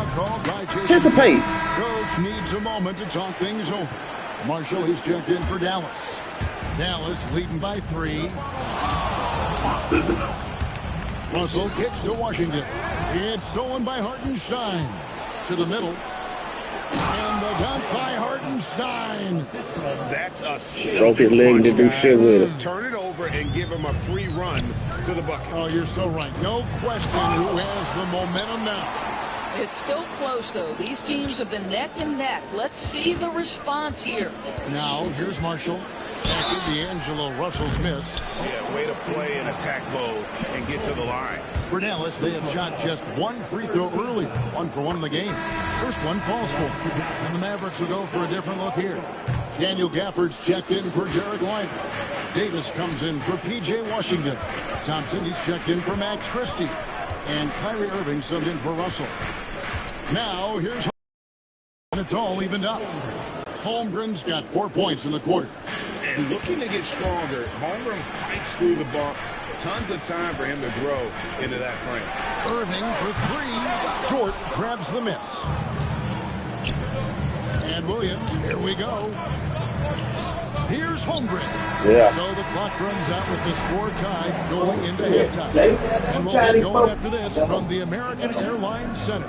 Anticipate. Coach needs a moment to talk things over. Marshall, he's checked in for Dallas. Dallas leading by 3. Russell kicks to Washington. It's stolen by Hartenstein. To the middle. And the dunk by Hartenstein. That's a Broke his leg to do shit with it. Turn it over and give him a free run to the bucket. Oh, you're so right. No question who has the momentum now. It's still close, though. These teams have been neck and neck. Let's see the response here. Now, here's Marshall. Back in D'Angelo Russell's miss. Yeah, way to play in attack mode and get to the line. For Dallas, they have shot just 1 free throw earlier. 1 for 1 in the game. First one falls for. And the Mavericks will go for a different look here. Daniel Gafford's checked in for Jared Lively. Davis comes in for P.J. Washington. Thompson, he's checked in for Max Christie. And Kyrie Irving subbed in for Russell. Now, here's Holmgren. And it's all evened up. Holmgren's got 4 points in the quarter. And looking to get stronger, Holmgren fights through the bump. Tons of time for him to grow into that frame. Irving for 3. Dort grabs the miss. And Williams, here we go. Here's Holmgren. Yeah. So the clock runs out with the score tied going into halftime. And we'll get going after this from the American Airlines Center.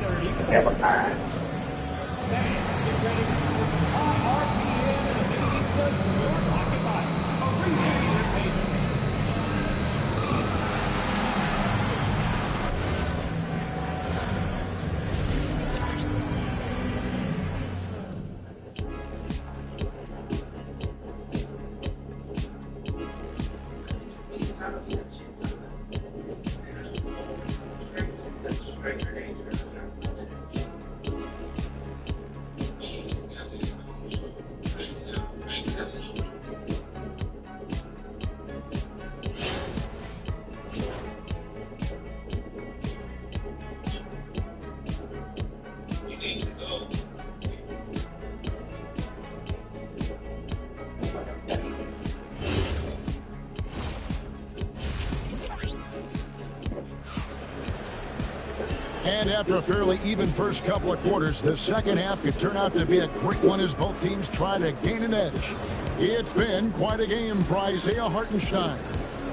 And after a fairly even first couple of quarters, the second half could turn out to be a great one as both teams try to gain an edge. It's been quite a game for Isaiah Hartenstein.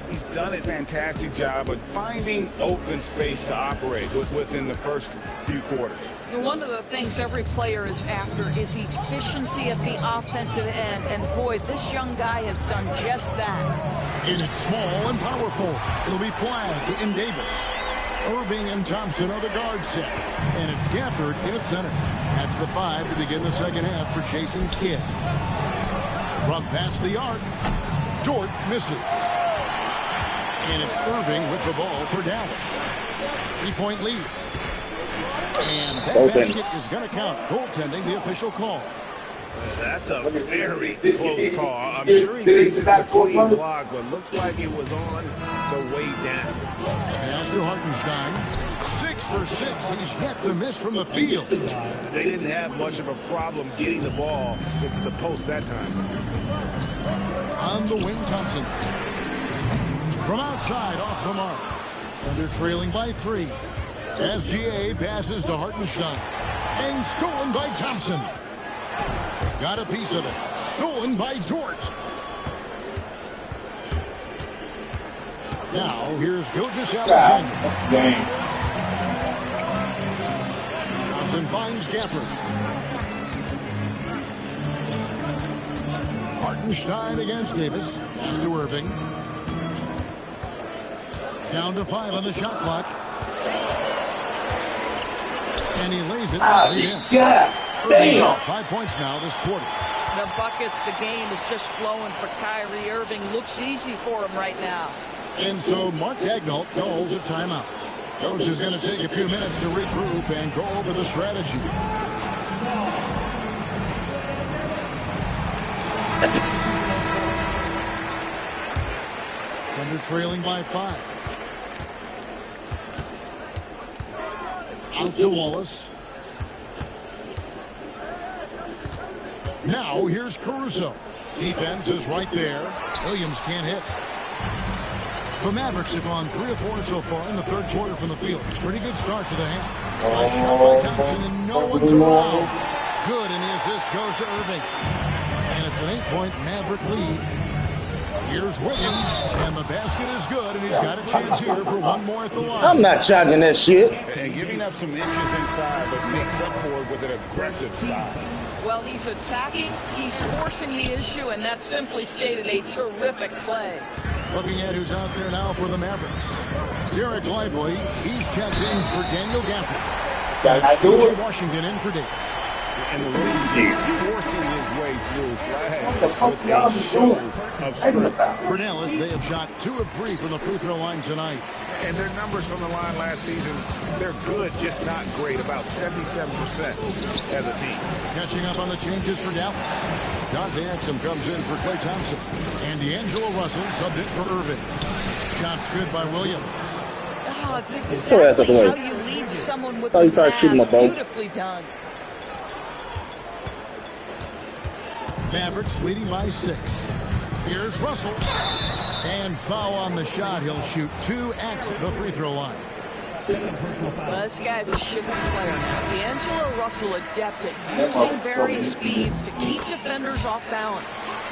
He's done a fantastic job of finding open space to operate within the first few quarters. One of the things every player is after is efficiency at the offensive end. And boy, this young guy has done just that. And it's small and powerful. It'll be flagged in Davis. Irving and Thompson are the guard set. And it's Gafford in at center. That's the 5 to begin the second half for Jason Kidd. From past the arc, Dort misses. And it's Irving with the ball for Dallas. 3-point lead. And that basket is going to count. Goaltending, the official call. That's a very close call. I'm sure he thinks it's a clean block, but looks like it was on the way down. Pass to Hartenstein. 6 for 6. He's yet to miss from the field. They didn't have much of a problem getting the ball into the post that time. On the wing, Thompson. From outside, off the mark. And they're trailing by 3. SGA passes to Hartenstein. And stolen by Thompson. Got a piece of it. Stolen by Dort. Now, here's Gilgeous-Alexander. Thompson finds Gafford. Hartenstein against Davis. Pass to Irving. Down to 5 on the shot clock. And he lays it straight in. Irving's up 5 points now this quarter. The buckets, the game is just flowing for Kyrie Irving. Looks easy for him right now. And so Mark Daigneault calls a timeout. Coach is going to take a few minutes to regroup and go over the strategy. Thunder trailing by 5. Out to Wallace. Now here's Caruso. Defense is right there. Williams can't hit. The Mavericks have gone 3 of 4 so far in the third quarter from the field. Pretty good start to the hand. A shot by Thompson and no one's around. Good, and the assist goes to Irving. And it's an 8-point Maverick lead. Here's Wiggins, and the basket is good, and he's got a chance here for one more at the line. I'm not charging that shit. And giving up some inches inside, but makes up for it with an aggressive style. Well, he's attacking, he's forcing the issue, and that's simply stated a terrific play. Looking at who's out there now for the Mavericks. Derek Lively, he's checked in for Daniel Gafford. PJ Washington in for Davis. And the rookie is forcing his way through. Flag with a show of strength. Cornelis, they have shot 2 of 3 from the free throw line tonight. And their numbers from the line last season, they're good, just not great. About 77% as a team. Catching up on the changes for Dallas. Dante Exum comes in for Klay Thompson. And D'Angelo Russell subbed in for Irving. Shots good by Williams. Oh, it's exactly how you lead someone with the pass. Beautifully done. Mavericks leading by 6. Here's Russell. And foul on the shot. He'll shoot 2 at the free throw line. Well, this guy's a shifty player now. D'Angelo Russell adept at using various speeds to keep defenders off balance.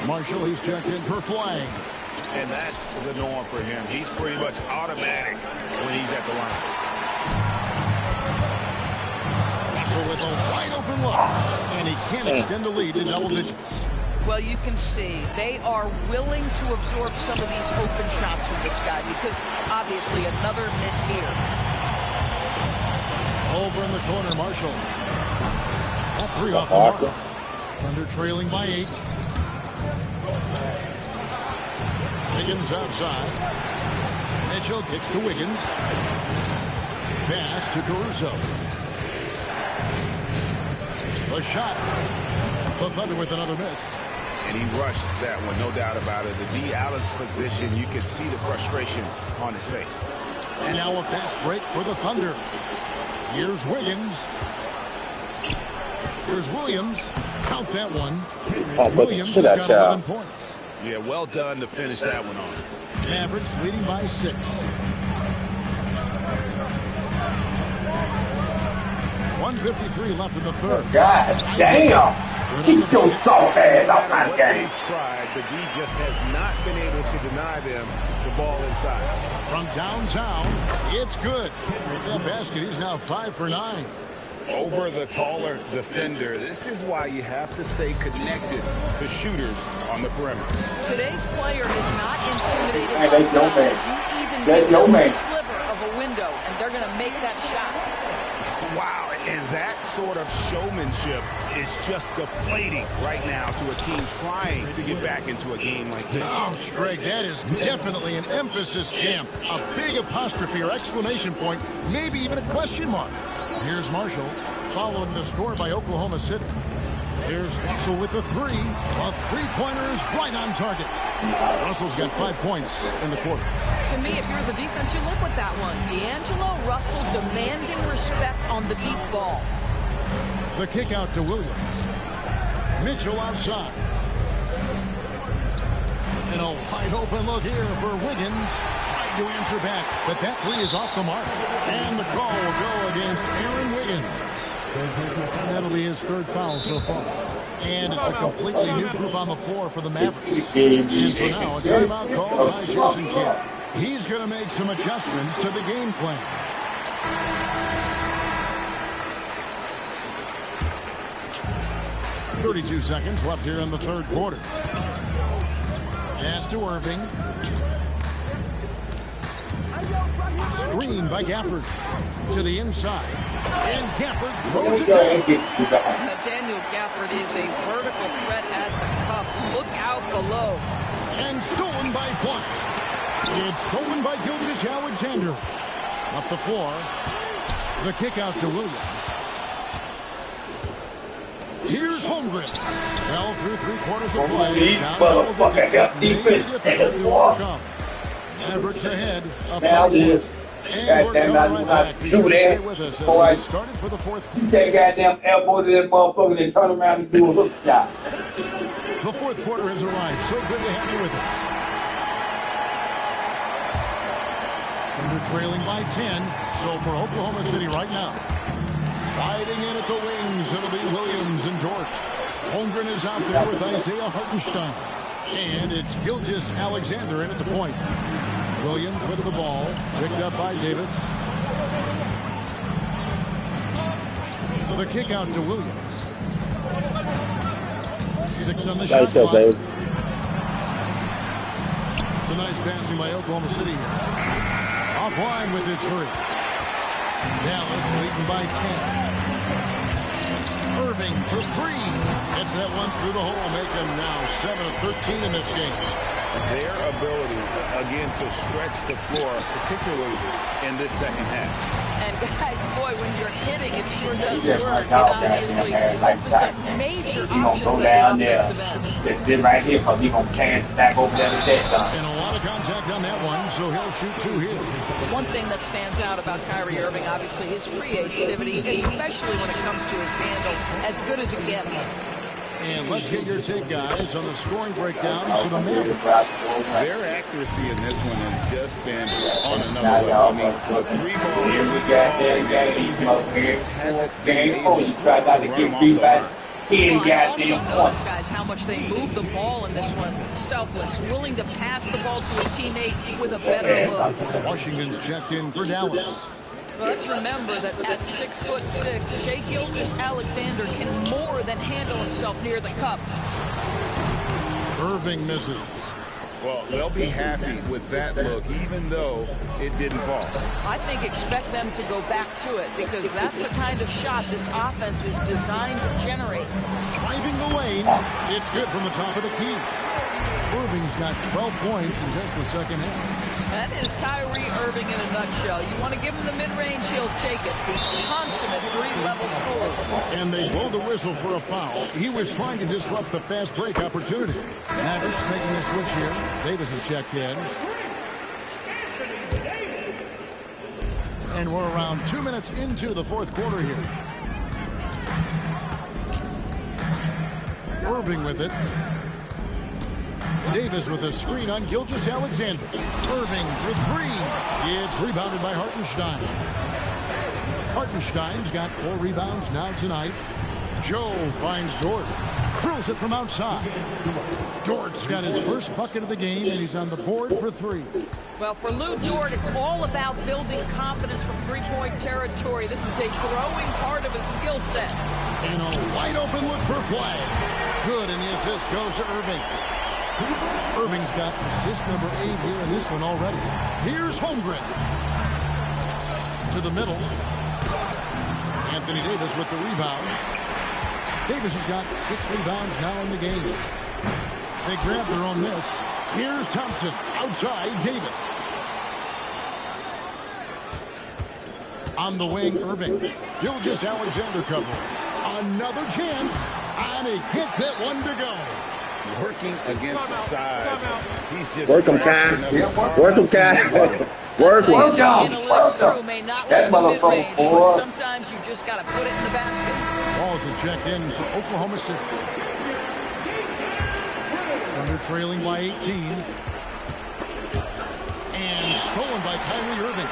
Marshall, he's checked in for Flying. And that's the norm for him. He's pretty much automatic when he's at the line. Russell with a wide open look. And he can't extend the lead to double digits. Well, you can see they are willing to absorb some of these open shots from this guy because obviously another miss here. Over in the corner, Marshall. That 3 off the mark. Thunder trailing by 8. Wiggins outside. Mitchell kicks to Wiggins. Pass to Caruso. The shot. The Thunder with another miss. And he rushed that one, no doubt about it. The D. Allen's position, you could see the frustration on his face. And now a fast break for the Thunder. Here's Wiggins. Here's Williams. Count that one. Williams has got 11 points. Yeah, well done to finish that one off. Mavericks leading by 6. 1:53 left in the third. God damn! Get your soft ass off my game. They've tried, but D just has not been able to deny them the ball inside. From downtown, it's good. With that basket, he's now 5 for 9. Over the taller defender. This is why you have to stay connected to shooters on the perimeter. Today's player is not intimidated Hey, by that's your size. man. You even That's give your them man. a sliver of a window, and they're going to make that shot. Wow, and that sort of showmanship is just deflating right now to a team trying to get back into a game like this. Ouch, Greg, that is definitely an emphasis jam. A big apostrophe or exclamation point, maybe even a question mark. Here's Marshall, following the score by Oklahoma City. Here's Russell with the 3. A three-pointer is right on target. Russell's got 5 points in the quarter. To me, if you're the defense, you look with that one. D'Angelo Russell demanding respect on the deep ball. The kick out to Williams. Mitchell outside. And a wide open look here for Wiggins. Tried to answer back, but that 3 is off the mark. And the call will go against Aaron Wiggins. And that'll be his 3rd foul so far. And it's a completely new group on the floor for the Mavericks. And so now a timeout called by Jason Kidd. He's going to make some adjustments to the game plan. .32 seconds left here in the third quarter. Pass to Irving. Screen by Gafford. To the inside. And Gafford throws it down. Daniel Gafford is a vertical threat at It's stolen by Gilgeous Alexander. Up the floor. The kick out to Williams. Here's Holmgren. Fell through 3/4 of play. Down double digits. Difficult to overcome. Mavericks ahead. Up by 10. And we're coming right back. Be sure to stay with us as we get started for the fourth. You take goddamn elbow to that motherfucker and turn around and do a hook shot. The fourth quarter has arrived. So good to have you with us. And we're trailing by 10. So for Oklahoma City right now. Sliding in at the wings, it'll be Williams and Dort. Holmgren is out there with Isaiah Hartenstein. And it's Gilgeous Alexander in at the point. Williams with the ball, picked up by Davis. The kick out to Williams. 6 on the shot clock. It's a nice passing by Oklahoma City here. Offline with his three. Dallas leading by 10. Irving for 3. Gets that one through the hole, make them now 7 of 13 in this game. Their ability, again, to stretch the floor, particularly in this second half. And guys, boy, when you're hitting, it sure does work. It obviously opens up major options go at down the there. offensive end. Just sit right here because he's going to pass back over there to that gun. And a lot of contact on that one, so he'll shoot 2 here. One thing that stands out about Kyrie Irving, obviously, his creativity, especially when it comes to his handle, as good as it gets. And let's get your take, guys, on the scoring breakdown for the Mavericks. Their accuracy in this one has just been on another level. I mean, the 3 balls, defense hasn't been able to run them off the line. Well, I also notice, guys, how much they move the ball in this one. Selfless, willing to pass the ball to a teammate with a better look. Washington's checked in for Dallas. Let's remember that at 6'6", Shai Gilgeous-Alexander can more than handle himself near the cup. Irving misses. Well, they'll be happy with that look, even though it didn't fall. I think expect them to go back to it because that's the kind of shot this offense is designed to generate. Driving the lane, it's good from the top of the key. Irving's got 12 points in just the second half. That is Kyrie Irving in a nutshell. You want to give him the mid-range, he'll take it. Consummate 3-level scorer. And they blow the whistle for a foul. He was trying to disrupt the fast break opportunity. Mavericks making a switch here. Davis is checked in. And we're around 2 minutes into the fourth quarter here. Irving with it. Davis with a screen on Gilgeous-Alexander. Irving for 3. It's rebounded by Hartenstein. Hartenstein's got 4 rebounds now tonight. Joe finds Dort. Curls it from outside. Dort's got his first bucket of the game, and he's on the board for 3. Well, for Lou Dort, it's all about building confidence from three-point territory. This is a growing part of his skill set. And a wide-open look for Flag. Good, and the assist goes to Irving. Irving's got assist number 8 here in this one already. Here's Holmgren. To the middle. Anthony Davis with the rebound. Davis has got 6 rebounds now in the game. They grab their own miss. Here's Thompson. Outside, Davis. On the wing, Irving. Gilgeous-Alexander cover. Another chance. And he hits that one to go. Working against the size. He's just work him, Kai. Work him, Kai. Work him. That motherfucker, boy. Sometimes you just got to put it in the basket. Walls is checked in for Oklahoma City. And they're trailing by 18. And stolen by Kyrie Irving.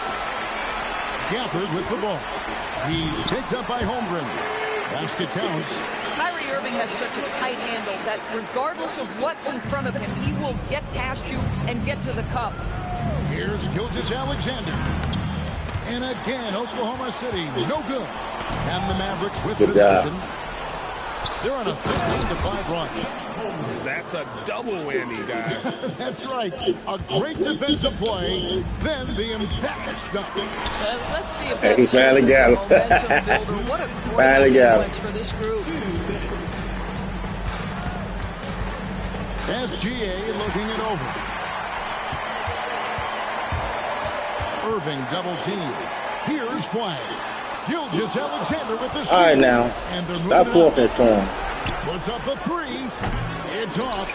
Gaffers with the ball. He's picked up by Holmgren. Basket counts. Kyrie Irving has such a tight handle that regardless of what's in front of him, he will get past you and get to the cup. Here's Gilgeous-Alexander. And again, Oklahoma City, no good. And the Mavericks with possession. They're on a 15-5 run. That's a double whammy, guys. That's right. A great defensive play, then the emphatic stuff. Let's see if he finally got him. What a Finally great got him. sequence for this group. SGA looking it over. Irving double team. Here's Flagg. Gilgeous Alexander with the steal. All right, now. And they're Stop moving walking it to him. Puts up a three. It's off.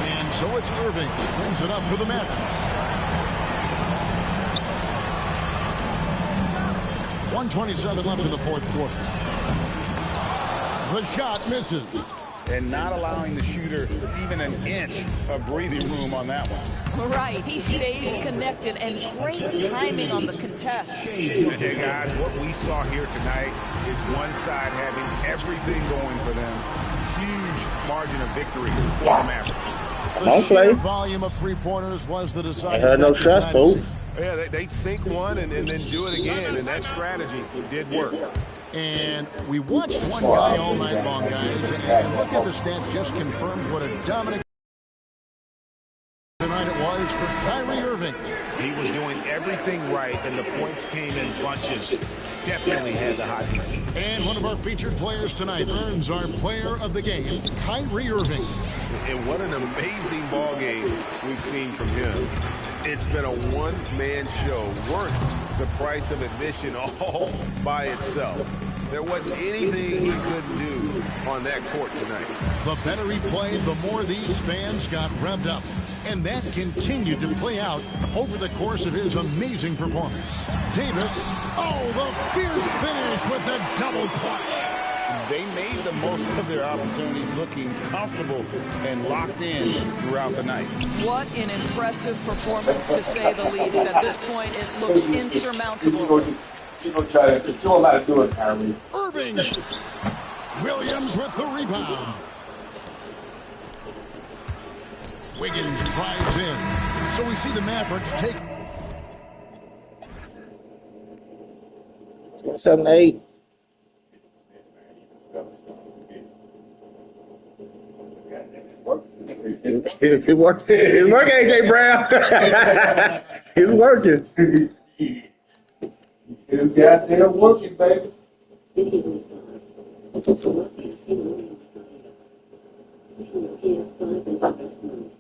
And so it's Irving. Brings it up for the Mavericks. 1:27 left in the fourth quarter. The shot misses. And not allowing the shooter even an inch of breathing room on that one. Right. He stays connected, and great timing on the contest. And hey, guys, what we saw here tonight is one side having everything going for them. Huge margin of victory for the Mavericks. The sheer volume of three-pointers was the deciding I had no shots, folks. Yeah, they'd sink one and then do it again, and that strategy did work. And we watched one guy all night long, guys, and look at the stats, just confirms what a dominant tonight it was for Kyrie Irving. He was doing everything right, and the points came in bunches. Definitely had the hot hand. And one of our featured players tonight earns our player of the game, Kyrie Irving. And what an amazing ball game we've seen from him. It's been a one-man show worth the price of admission all by itself. There wasn't anything he couldn't do on that court tonight. The better he played, the more these fans got revved up. And that continued to play out over the course of his amazing performance. Davis, the fierce finish with the double clutch. They made the most of their opportunities, looking comfortable and locked in throughout the night. What an impressive performance, to say the least. At this point, it looks insurmountable. You know, try to show him how to do it, Kyrie. Irving. Williams with the rebound. Wiggins drives in. So we see the Mavericks take 7-8. It worked. It's working, AJ Brown. It's working. It's goddamn working, baby. PS5 and